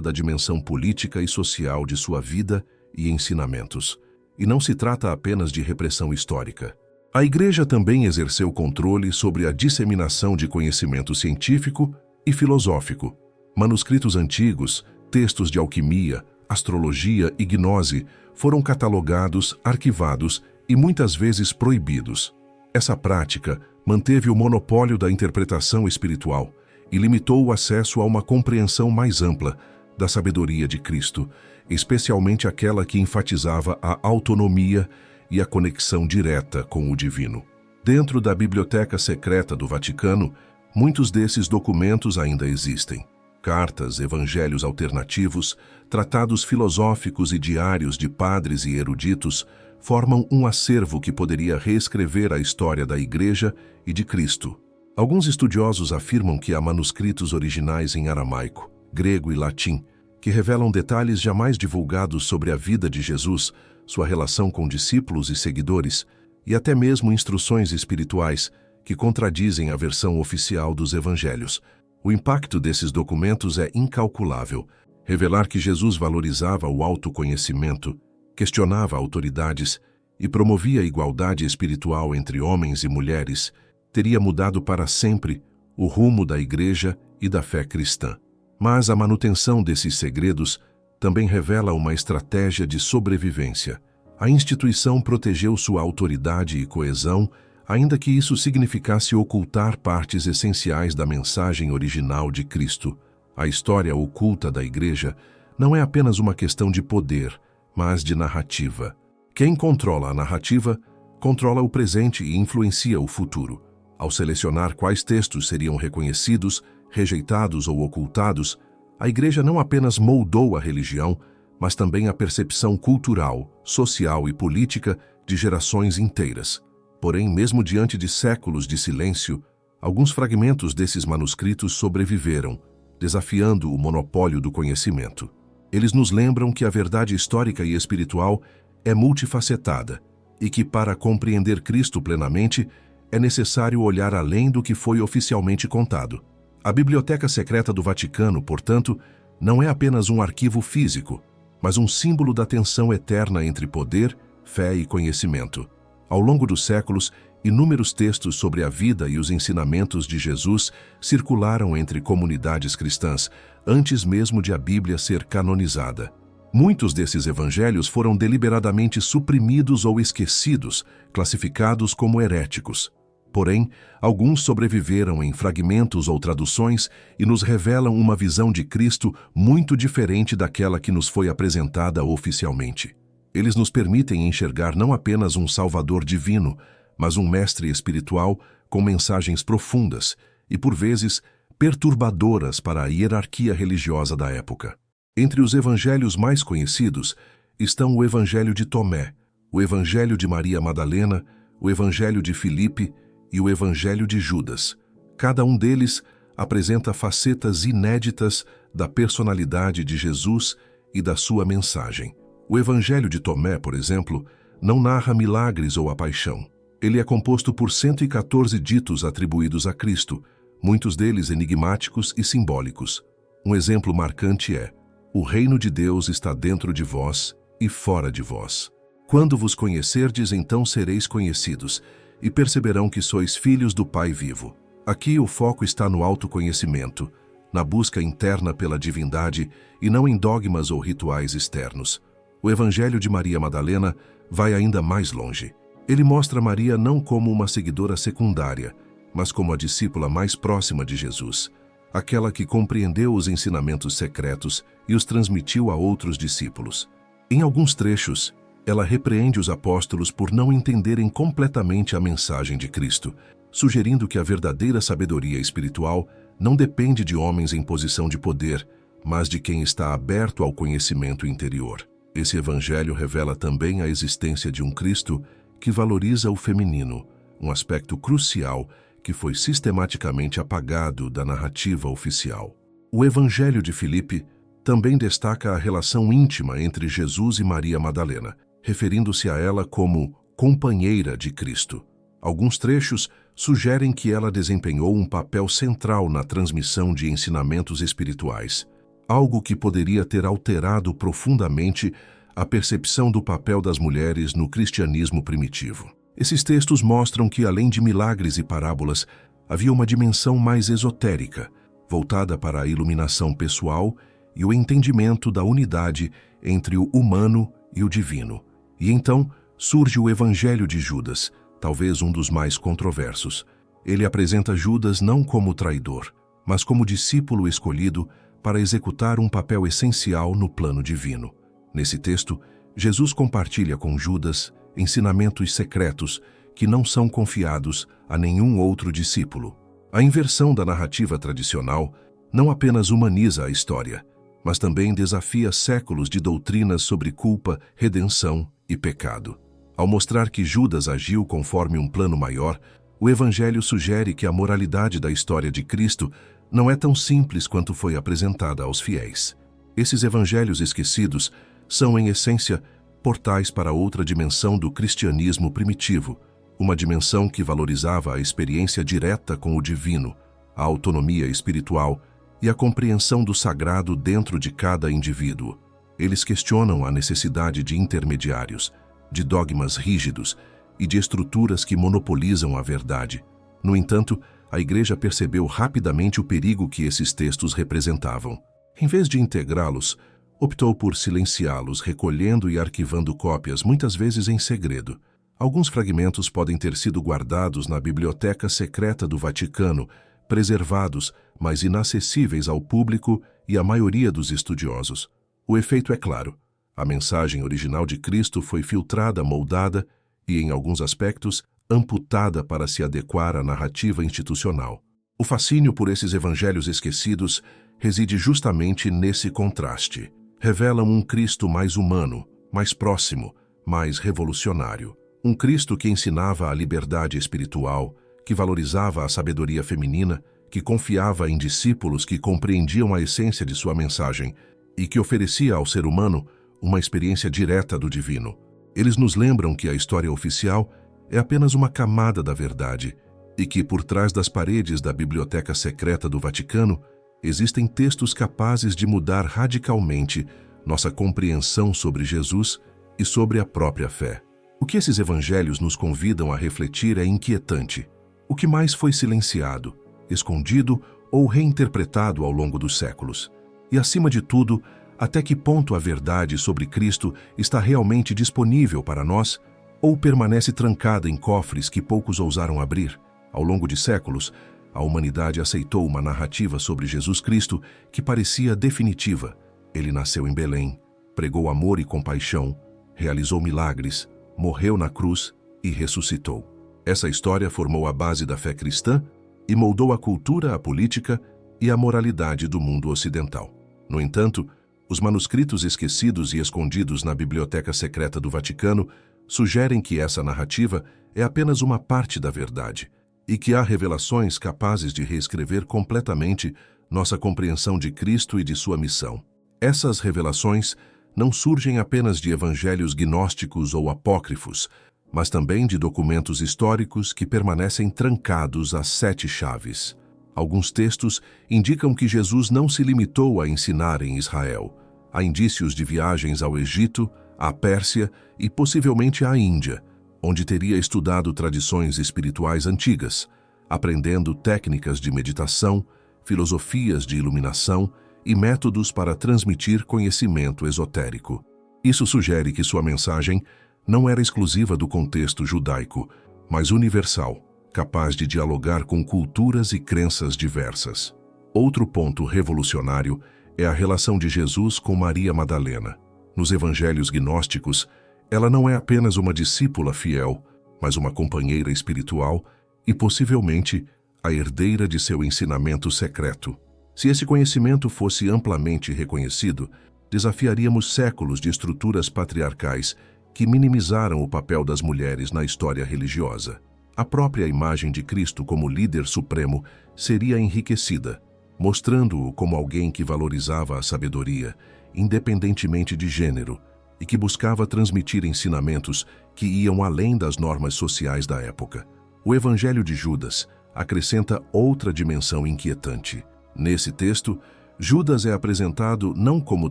Speaker 1: da dimensão política e social de sua vida e ensinamentos. E não se trata apenas de repressão histórica. A Igreja também exerceu controle sobre a disseminação de conhecimento científico e filosófico. Manuscritos antigos, textos de alquimia, astrologia e gnose foram catalogados, arquivados e muitas vezes proibidos. Essa prática manteve o monopólio da interpretação espiritual e limitou o acesso a uma compreensão mais ampla da sabedoria de Cristo, especialmente aquela que enfatizava a autonomia e a conexão direta com o divino. Dentro da Biblioteca Secreta do Vaticano, muitos desses documentos ainda existem. Cartas, evangelhos alternativos, tratados filosóficos e diários de padres e eruditos formam um acervo que poderia reescrever a história da Igreja e de Cristo. Alguns estudiosos afirmam que há manuscritos originais em aramaico, grego e latim, que revelam detalhes jamais divulgados sobre a vida de Jesus, sua relação com discípulos e seguidores, e até mesmo instruções espirituais que contradizem a versão oficial dos evangelhos. O impacto desses documentos é incalculável. Revelar que Jesus valorizava o autoconhecimento, questionava autoridades e promovia a igualdade espiritual entre homens e mulheres teria mudado para sempre o rumo da Igreja e da fé cristã. Mas a manutenção desses segredos também revela uma estratégia de sobrevivência. A instituição protegeu sua autoridade e coesão, ainda que isso significasse ocultar partes essenciais da mensagem original de Cristo. A história oculta da Igreja não é apenas uma questão de poder, mas de narrativa. Quem controla a narrativa, controla o presente e influencia o futuro. Ao selecionar quais textos seriam reconhecidos, rejeitados ou ocultados, a Igreja não apenas moldou a religião, mas também a percepção cultural, social e política de gerações inteiras. Porém, mesmo diante de séculos de silêncio, alguns fragmentos desses manuscritos sobreviveram, desafiando o monopólio do conhecimento. Eles nos lembram que a verdade histórica e espiritual é multifacetada e que, para compreender Cristo plenamente, é necessário olhar além do que foi oficialmente contado. A Biblioteca Secreta do Vaticano, portanto, não é apenas um arquivo físico, mas um símbolo da tensão eterna entre poder, fé e conhecimento. Ao longo dos séculos, inúmeros textos sobre a vida e os ensinamentos de Jesus circularam entre comunidades cristãs, antes mesmo de a Bíblia ser canonizada. Muitos desses evangelhos foram deliberadamente suprimidos ou esquecidos, classificados como heréticos. Porém, alguns sobreviveram em fragmentos ou traduções e nos revelam uma visão de Cristo muito diferente daquela que nos foi apresentada oficialmente. Eles nos permitem enxergar não apenas um Salvador divino, mas um mestre espiritual com mensagens profundas e, por vezes, perturbadoras para a hierarquia religiosa da época. Entre os evangelhos mais conhecidos estão o Evangelho de Tomé, o Evangelho de Maria Madalena, o Evangelho de Filipe e o Evangelho de Judas. Cada um deles apresenta facetas inéditas da personalidade de Jesus e da sua mensagem. O Evangelho de Tomé, por exemplo, não narra milagres ou a paixão. Ele é composto por 114 ditos atribuídos a Cristo, muitos deles enigmáticos e simbólicos. Um exemplo marcante é: o reino de Deus está dentro de vós e fora de vós. Quando vos conhecerdes, então sereis conhecidos, e perceberão que sois filhos do Pai vivo. Aqui o foco está no autoconhecimento, na busca interna pela divindade e não em dogmas ou rituais externos. O Evangelho de Maria Madalena vai ainda mais longe. Ele mostra Maria não como uma seguidora secundária, mas como a discípula mais próxima de Jesus, aquela que compreendeu os ensinamentos secretos e os transmitiu a outros discípulos. Em alguns trechos, ela repreende os apóstolos por não entenderem completamente a mensagem de Cristo, sugerindo que a verdadeira sabedoria espiritual não depende de homens em posição de poder, mas de quem está aberto ao conhecimento interior. Esse evangelho revela também a existência de um Cristo que valoriza o feminino, um aspecto crucial que foi sistematicamente apagado da narrativa oficial. O Evangelho de Filipe também destaca a relação íntima entre Jesus e Maria Madalena, referindo-se a ela como companheira de Cristo. Alguns trechos sugerem que ela desempenhou um papel central na transmissão de ensinamentos espirituais, algo que poderia ter alterado profundamente a percepção do papel das mulheres no cristianismo primitivo. Esses textos mostram que, além de milagres e parábolas, havia uma dimensão mais esotérica, voltada para a iluminação pessoal e o entendimento da unidade entre o humano e o divino. E então surge o Evangelho de Judas, talvez um dos mais controversos. Ele apresenta Judas não como traidor, mas como discípulo escolhido para executar um papel essencial no plano divino. Nesse texto, Jesus compartilha com Judas ensinamentos secretos que não são confiados a nenhum outro discípulo. A inversão da narrativa tradicional não apenas humaniza a história, mas também desafia séculos de doutrinas sobre culpa, redenção e pecado. Ao mostrar que Judas agiu conforme um plano maior, o Evangelho sugere que a moralidade da história de Cristo não é tão simples quanto foi apresentada aos fiéis. Esses evangelhos esquecidos são, em essência, portais para outra dimensão do cristianismo primitivo, uma dimensão que valorizava a experiência direta com o divino, a autonomia espiritual e a compreensão do sagrado dentro de cada indivíduo. Eles questionam a necessidade de intermediários, de dogmas rígidos e de estruturas que monopolizam a verdade. No entanto, a Igreja percebeu rapidamente o perigo que esses textos representavam. Em vez de integrá-los, optou por silenciá-los, recolhendo e arquivando cópias, muitas vezes em segredo. Alguns fragmentos podem ter sido guardados na Biblioteca Secreta do Vaticano, preservados, mas inacessíveis ao público e à maioria dos estudiosos. O efeito é claro. A mensagem original de Cristo foi filtrada, moldada e, em alguns aspectos, amputada para se adequar à narrativa institucional. O fascínio por esses evangelhos esquecidos reside justamente nesse contraste. Revelam um Cristo mais humano, mais próximo, mais revolucionário. Um Cristo que ensinava a liberdade espiritual, que valorizava a sabedoria feminina, que confiava em discípulos que compreendiam a essência de sua mensagem e que oferecia ao ser humano uma experiência direta do divino. Eles nos lembram que a história oficial é apenas uma camada da verdade e que, por trás das paredes da Biblioteca Secreta do Vaticano, existem textos capazes de mudar radicalmente nossa compreensão sobre Jesus e sobre a própria fé. O que esses evangelhos nos convidam a refletir é inquietante. O que mais foi silenciado, escondido ou reinterpretado ao longo dos séculos? E, acima de tudo, até que ponto a verdade sobre Cristo está realmente disponível para nós ou permanece trancada em cofres que poucos ousaram abrir? Ao longo de séculos, a humanidade aceitou uma narrativa sobre Jesus Cristo que parecia definitiva. Ele nasceu em Belém, pregou amor e compaixão, realizou milagres, morreu na cruz e ressuscitou. Essa história formou a base da fé cristã e moldou a cultura, a política e a moralidade do mundo ocidental. No entanto, os manuscritos esquecidos e escondidos na Biblioteca Secreta do Vaticano sugerem que essa narrativa é apenas uma parte da verdade e que há revelações capazes de reescrever completamente nossa compreensão de Cristo e de sua missão. Essas revelações não surgem apenas de evangelhos gnósticos ou apócrifos, mas também de documentos históricos que permanecem trancados às 7 chaves. Alguns textos indicam que Jesus não se limitou a ensinar em Israel. Há indícios de viagens ao Egito, à Pérsia e possivelmente à Índia, onde teria estudado tradições espirituais antigas, aprendendo técnicas de meditação, filosofias de iluminação e métodos para transmitir conhecimento esotérico. Isso sugere que sua mensagem não era exclusiva do contexto judaico, mas universal, capaz de dialogar com culturas e crenças diversas. Outro ponto revolucionário é a relação de Jesus com Maria Madalena. Nos evangelhos gnósticos, ela não é apenas uma discípula fiel, mas uma companheira espiritual e, possivelmente, a herdeira de seu ensinamento secreto. Se esse conhecimento fosse amplamente reconhecido, desafiaríamos séculos de estruturas patriarcais que minimizaram o papel das mulheres na história religiosa. A própria imagem de Cristo como líder supremo seria enriquecida, mostrando-o como alguém que valorizava a sabedoria, independentemente de gênero, e que buscava transmitir ensinamentos que iam além das normas sociais da época. O Evangelho de Judas acrescenta outra dimensão inquietante. Nesse texto, Judas é apresentado não como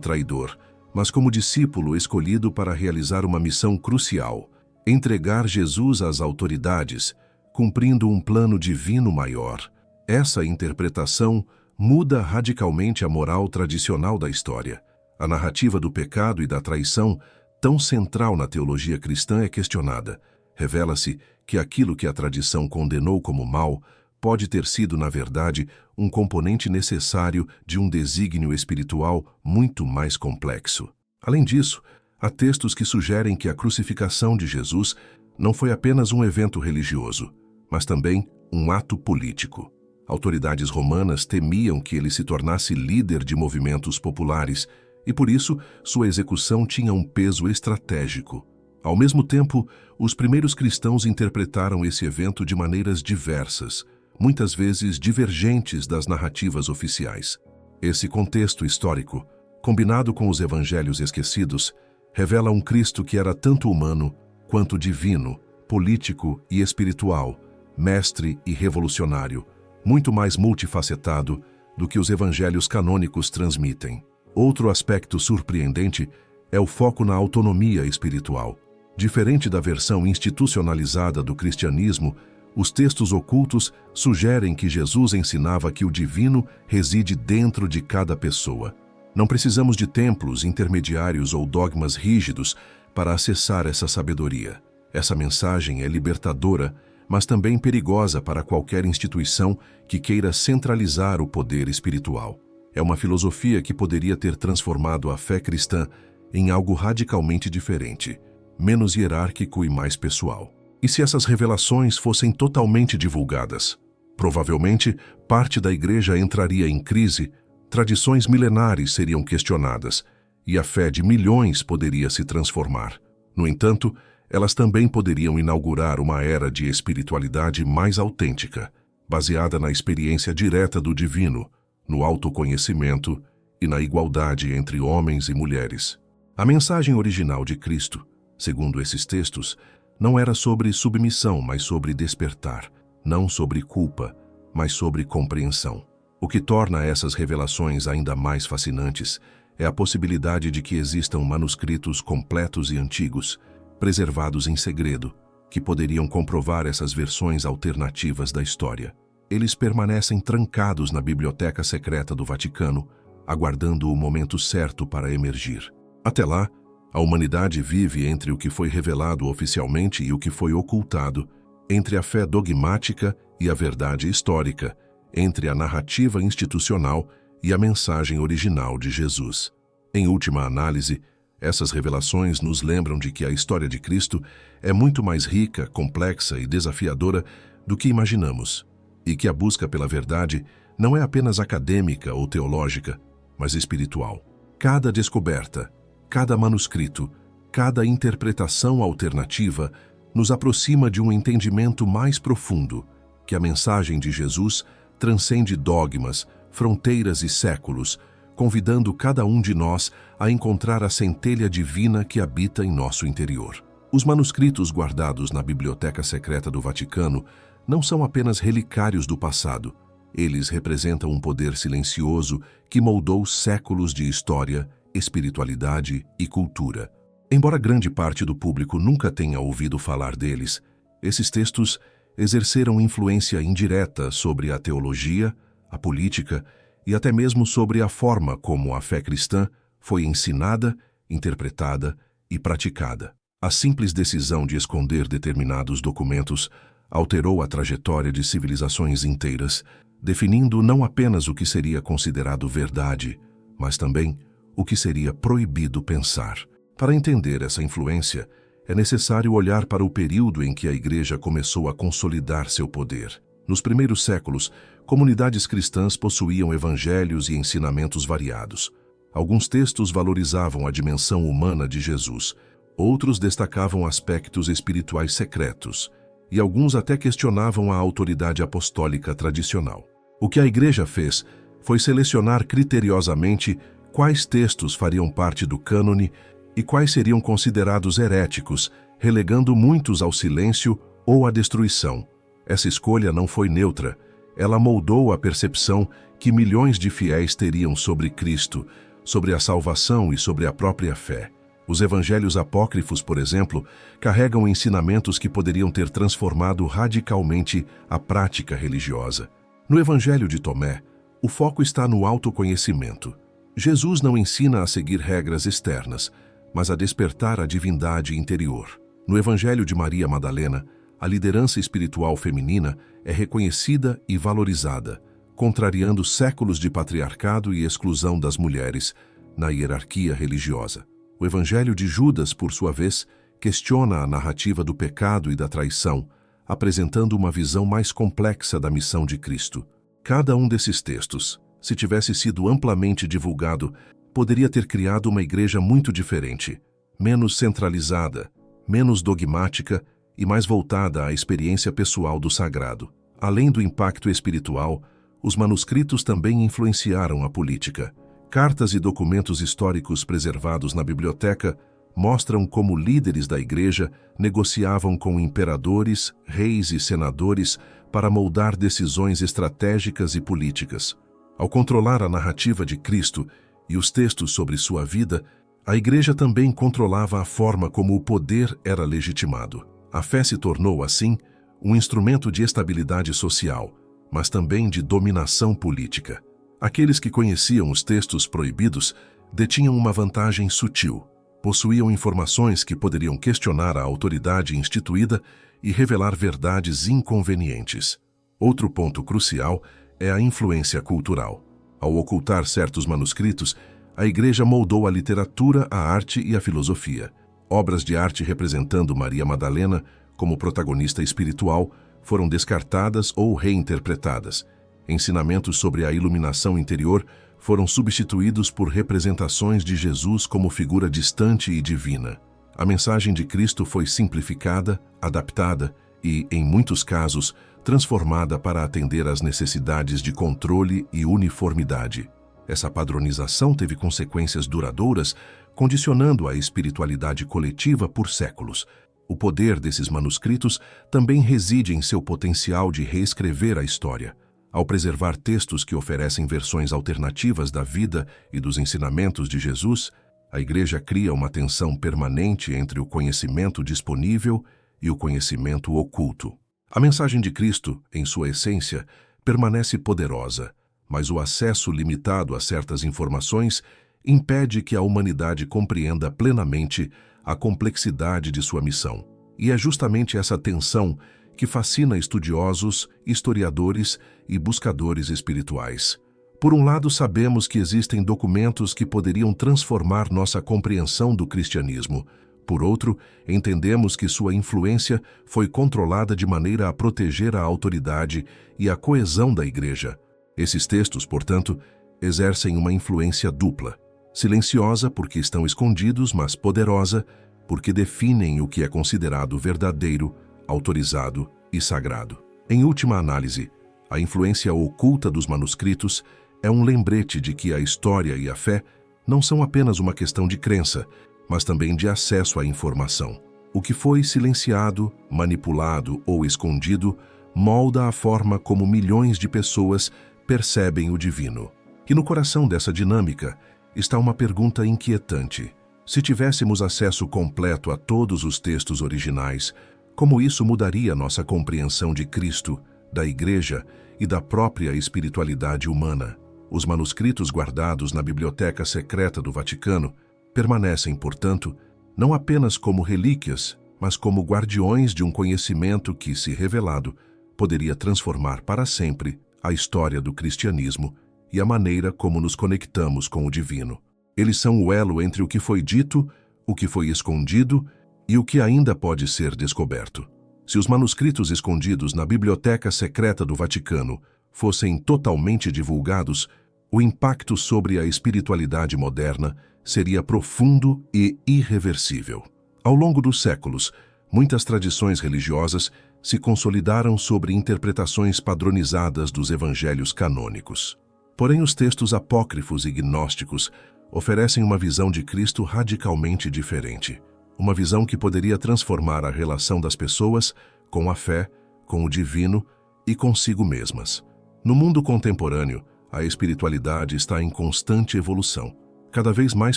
Speaker 1: traidor, mas como discípulo escolhido para realizar uma missão crucial: entregar Jesus às autoridades, cumprindo um plano divino maior. Essa interpretação muda radicalmente a moral tradicional da história. A narrativa do pecado e da traição, tão central na teologia cristã, é questionada. Revela-se que aquilo que a tradição condenou como mal pode ter sido, na verdade, um componente necessário de um desígnio espiritual muito mais complexo. Além disso, há textos que sugerem que a crucificação de Jesus não foi apenas um evento religioso, mas também um ato político. Autoridades romanas temiam que ele se tornasse líder de movimentos populares e, por isso, sua execução tinha um peso estratégico. Ao mesmo tempo, os primeiros cristãos interpretaram esse evento de maneiras diversas, muitas vezes divergentes das narrativas oficiais. Esse contexto histórico, combinado com os evangelhos esquecidos, revela um Cristo que era tanto humano quanto divino, político e espiritual, mestre e revolucionário, muito mais multifacetado do que os evangelhos canônicos transmitem. Outro aspecto surpreendente é o foco na autonomia espiritual. Diferente da versão institucionalizada do cristianismo, os textos ocultos sugerem que Jesus ensinava que o divino reside dentro de cada pessoa. Não precisamos de templos, intermediários ou dogmas rígidos para acessar essa sabedoria. Essa mensagem é libertadora, mas também perigosa para qualquer instituição que queira centralizar o poder espiritual. É uma filosofia que poderia ter transformado a fé cristã em algo radicalmente diferente, menos hierárquico e mais pessoal. E se essas revelações fossem totalmente divulgadas? Provavelmente, parte da igreja entraria em crise, tradições milenares seriam questionadas, e a fé de milhões poderia se transformar. No entanto, elas também poderiam inaugurar uma era de espiritualidade mais autêntica, baseada na experiência direta do divino, no autoconhecimento e na igualdade entre homens e mulheres. A mensagem original de Cristo, segundo esses textos, não era sobre submissão, mas sobre despertar, não sobre culpa, mas sobre compreensão. O que torna essas revelações ainda mais fascinantes é a possibilidade de que existam manuscritos completos e antigos, preservados em segredo, que poderiam comprovar essas versões alternativas da história. Eles permanecem trancados na biblioteca secreta do Vaticano, aguardando o momento certo para emergir. Até lá, a humanidade vive entre o que foi revelado oficialmente e o que foi ocultado, entre a fé dogmática e a verdade histórica, entre a narrativa institucional e a mensagem original de Jesus. Em última análise, essas revelações nos lembram de que a história de Cristo é muito mais rica, complexa e desafiadora do que imaginamos, e que a busca pela verdade não é apenas acadêmica ou teológica, mas espiritual. Cada descoberta, cada manuscrito, cada interpretação alternativa nos aproxima de um entendimento mais profundo, que a mensagem de Jesus transcende dogmas, fronteiras e séculos, convidando cada um de nós a encontrar a centelha divina que habita em nosso interior. Os manuscritos guardados na Biblioteca Secreta do Vaticano não são apenas relicários do passado. Eles representam um poder silencioso que moldou séculos de história, espiritualidade e cultura. Embora grande parte do público nunca tenha ouvido falar deles, esses textos exerceram influência indireta sobre a teologia, a política e até mesmo sobre a forma como a fé cristã foi ensinada, interpretada e praticada. A simples decisão de esconder determinados documentos alterou a trajetória de civilizações inteiras, definindo não apenas o que seria considerado verdade, mas também o que seria proibido pensar. Para entender essa influência, é necessário olhar para o período em que a Igreja começou a consolidar seu poder. Nos primeiros séculos, comunidades cristãs possuíam evangelhos e ensinamentos variados. Alguns textos valorizavam a dimensão humana de Jesus, outros destacavam aspectos espirituais secretos, e alguns até questionavam a autoridade apostólica tradicional. O que a Igreja fez foi selecionar criteriosamente quais textos fariam parte do cânone e quais seriam considerados heréticos, relegando muitos ao silêncio ou à destruição. Essa escolha não foi neutra. Ela moldou a percepção que milhões de fiéis teriam sobre Cristo, sobre a salvação e sobre a própria fé. Os evangelhos apócrifos, por exemplo, carregam ensinamentos que poderiam ter transformado radicalmente a prática religiosa. No evangelho de Tomé, o foco está no autoconhecimento. Jesus não ensina a seguir regras externas, mas a despertar a divindade interior. No evangelho de Maria Madalena, a liderança espiritual feminina é reconhecida e valorizada, contrariando séculos de patriarcado e exclusão das mulheres na hierarquia religiosa. O evangelho de Judas, por sua vez, questiona a narrativa do pecado e da traição, apresentando uma visão mais complexa da missão de Cristo. Cada um desses textos, se tivesse sido amplamente divulgado, poderia ter criado uma igreja muito diferente, menos centralizada, menos dogmática e mais voltada à experiência pessoal do sagrado. Além do impacto espiritual, os manuscritos também influenciaram a política. Cartas e documentos históricos preservados na biblioteca mostram como líderes da igreja negociavam com imperadores, reis e senadores para moldar decisões estratégicas e políticas. Ao controlar a narrativa de Cristo e os textos sobre sua vida, a igreja também controlava a forma como o poder era legitimado. A fé se tornou, assim, um instrumento de estabilidade social, mas também de dominação política. Aqueles que conheciam os textos proibidos detinham uma vantagem sutil. Possuíam informações que poderiam questionar a autoridade instituída e revelar verdades inconvenientes. Outro ponto crucial é a influência cultural. Ao ocultar certos manuscritos, a igreja moldou a literatura, a arte e a filosofia. Obras de arte representando Maria Madalena como protagonista espiritual foram descartadas ou reinterpretadas. Ensinamentos sobre a iluminação interior foram substituídos por representações de Jesus como figura distante e divina. A mensagem de Cristo foi simplificada, adaptada e, em muitos casos, transformada para atender às necessidades de controle e uniformidade. Essa padronização teve consequências duradouras, condicionando a espiritualidade coletiva por séculos. O poder desses manuscritos também reside em seu potencial de reescrever a história. Ao preservar textos que oferecem versões alternativas da vida e dos ensinamentos de Jesus, a Igreja cria uma tensão permanente entre o conhecimento disponível e o conhecimento oculto. A mensagem de Cristo, em sua essência, permanece poderosa, mas o acesso limitado a certas informações impede que a humanidade compreenda plenamente a complexidade de sua missão. E é justamente essa tensão que fascina estudiosos, historiadores e buscadores espirituais. Por um lado, sabemos que existem documentos que poderiam transformar nossa compreensão do cristianismo. Por outro, entendemos que sua influência foi controlada de maneira a proteger a autoridade e a coesão da Igreja. Esses textos, portanto, exercem uma influência dupla. Silenciosa porque estão escondidos, mas poderosa porque definem o que é considerado verdadeiro, autorizado e sagrado. Em última análise, a influência oculta dos manuscritos é um lembrete de que a história e a fé não são apenas uma questão de crença, mas também de acesso à informação. O que foi silenciado, manipulado ou escondido molda a forma como milhões de pessoas percebem o divino. E no coração dessa dinâmica está uma pergunta inquietante. Se tivéssemos acesso completo a todos os textos originais, como isso mudaria nossa compreensão de Cristo, da Igreja e da própria espiritualidade humana? Os manuscritos guardados na Biblioteca Secreta do Vaticano permanecem, portanto, não apenas como relíquias, mas como guardiões de um conhecimento que, se revelado, poderia transformar para sempre a história do cristianismo e a maneira como nos conectamos com o divino. Eles são o elo entre o que foi dito, o que foi escondido e o que ainda pode ser descoberto. Se os manuscritos escondidos na Biblioteca Secreta do Vaticano fossem totalmente divulgados, o impacto sobre a espiritualidade moderna seria profundo e irreversível. Ao longo dos séculos, muitas tradições religiosas se consolidaram sobre interpretações padronizadas dos evangelhos canônicos. Porém, os textos apócrifos e gnósticos oferecem uma visão de Cristo radicalmente diferente. Uma visão que poderia transformar a relação das pessoas com a fé, com o divino e consigo mesmas. No mundo contemporâneo, a espiritualidade está em constante evolução. Cada vez mais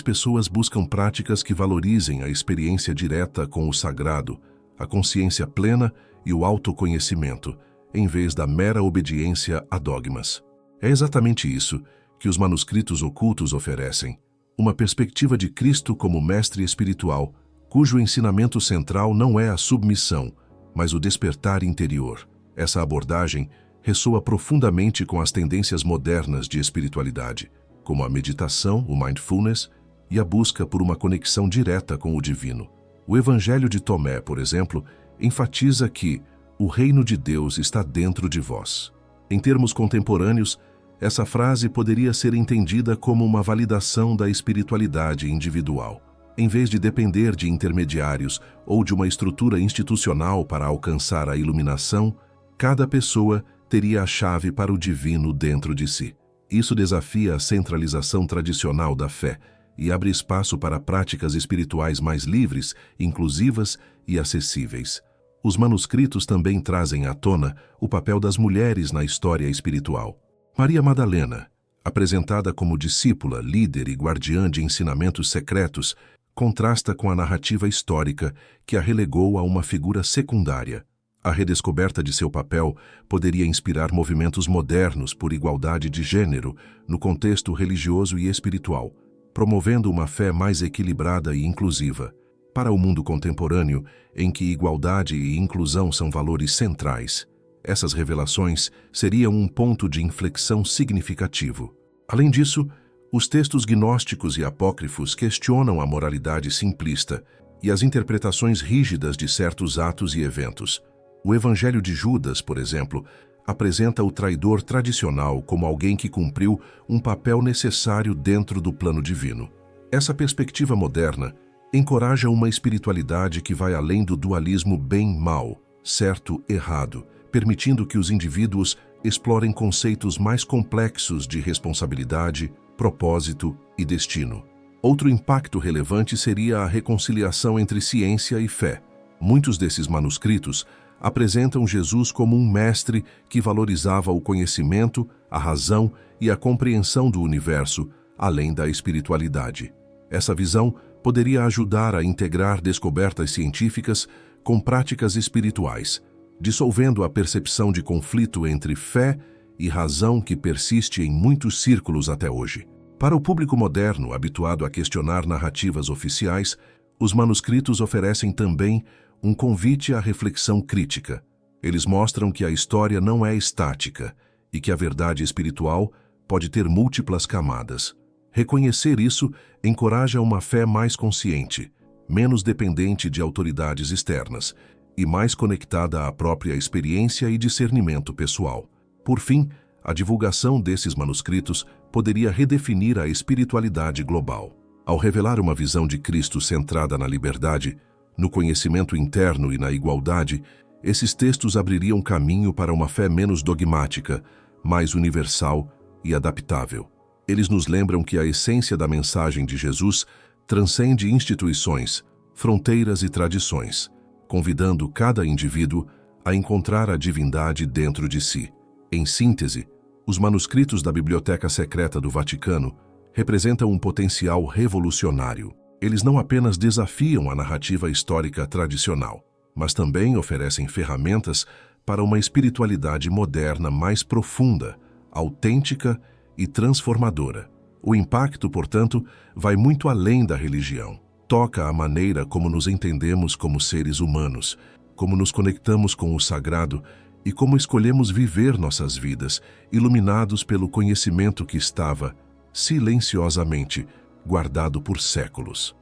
Speaker 1: pessoas buscam práticas que valorizem a experiência direta com o sagrado, a consciência plena e o autoconhecimento, em vez da mera obediência a dogmas. É exatamente isso que os manuscritos ocultos oferecem, uma perspectiva de Cristo como mestre espiritual, cujo ensinamento central não é a submissão, mas o despertar interior. Essa abordagem ressoa profundamente com as tendências modernas de espiritualidade, como a meditação, o mindfulness e a busca por uma conexão direta com o divino. O Evangelho de Tomé, por exemplo, enfatiza que o reino de Deus está dentro de vós. Em termos contemporâneos, essa frase poderia ser entendida como uma validação da espiritualidade individual. Em vez de depender de intermediários ou de uma estrutura institucional para alcançar a iluminação, cada pessoa teria a chave para o divino dentro de si. Isso desafia a centralização tradicional da fé e abre espaço para práticas espirituais mais livres, inclusivas e acessíveis. Os manuscritos também trazem à tona o papel das mulheres na história espiritual. Maria Madalena, apresentada como discípula, líder e guardiã de ensinamentos secretos, contrasta com a narrativa histórica que a relegou a uma figura secundária. A redescoberta de seu papel poderia inspirar movimentos modernos por igualdade de gênero no contexto religioso e espiritual, promovendo uma fé mais equilibrada e inclusiva. Para o mundo contemporâneo, em que igualdade e inclusão são valores centrais, essas revelações seriam um ponto de inflexão significativo. Além disso, os textos gnósticos e apócrifos questionam a moralidade simplista e as interpretações rígidas de certos atos e eventos. O Evangelho de Judas, por exemplo, apresenta o traidor tradicional como alguém que cumpriu um papel necessário dentro do plano divino. Essa perspectiva moderna encoraja uma espiritualidade que vai além do dualismo bem-mal, certo-errado, permitindo que os indivíduos explorem conceitos mais complexos de responsabilidade, propósito e destino. Outro impacto relevante seria a reconciliação entre ciência e fé. Muitos desses manuscritos apresentam Jesus como um mestre que valorizava o conhecimento, a razão e a compreensão do universo, além da espiritualidade. Essa visão poderia ajudar a integrar descobertas científicas com práticas espirituais, dissolvendo a percepção de conflito entre fé e razão que persiste em muitos círculos até hoje. Para o público moderno, habituado a questionar narrativas oficiais, os manuscritos oferecem também um convite à reflexão crítica. Eles mostram que a história não é estática e que a verdade espiritual pode ter múltiplas camadas. Reconhecer isso encoraja uma fé mais consciente, menos dependente de autoridades externas e mais conectada à própria experiência e discernimento pessoal. Por fim, a divulgação desses manuscritos poderia redefinir a espiritualidade global. Ao revelar uma visão de Cristo centrada na liberdade, no conhecimento interno e na igualdade, esses textos abririam caminho para uma fé menos dogmática, mais universal e adaptável. Eles nos lembram que a essência da mensagem de Jesus transcende instituições, fronteiras e tradições, convidando cada indivíduo a encontrar a divindade dentro de si. Em síntese, os manuscritos da Biblioteca Secreta do Vaticano representam um potencial revolucionário. Eles não apenas desafiam a narrativa histórica tradicional, mas também oferecem ferramentas para uma espiritualidade moderna mais profunda, autêntica e transformadora. O impacto, portanto, vai muito além da religião. Toca a maneira como nos entendemos como seres humanos, como nos conectamos com o sagrado e como escolhemos viver nossas vidas, iluminados pelo conhecimento que estava, silenciosamente, guardado por séculos.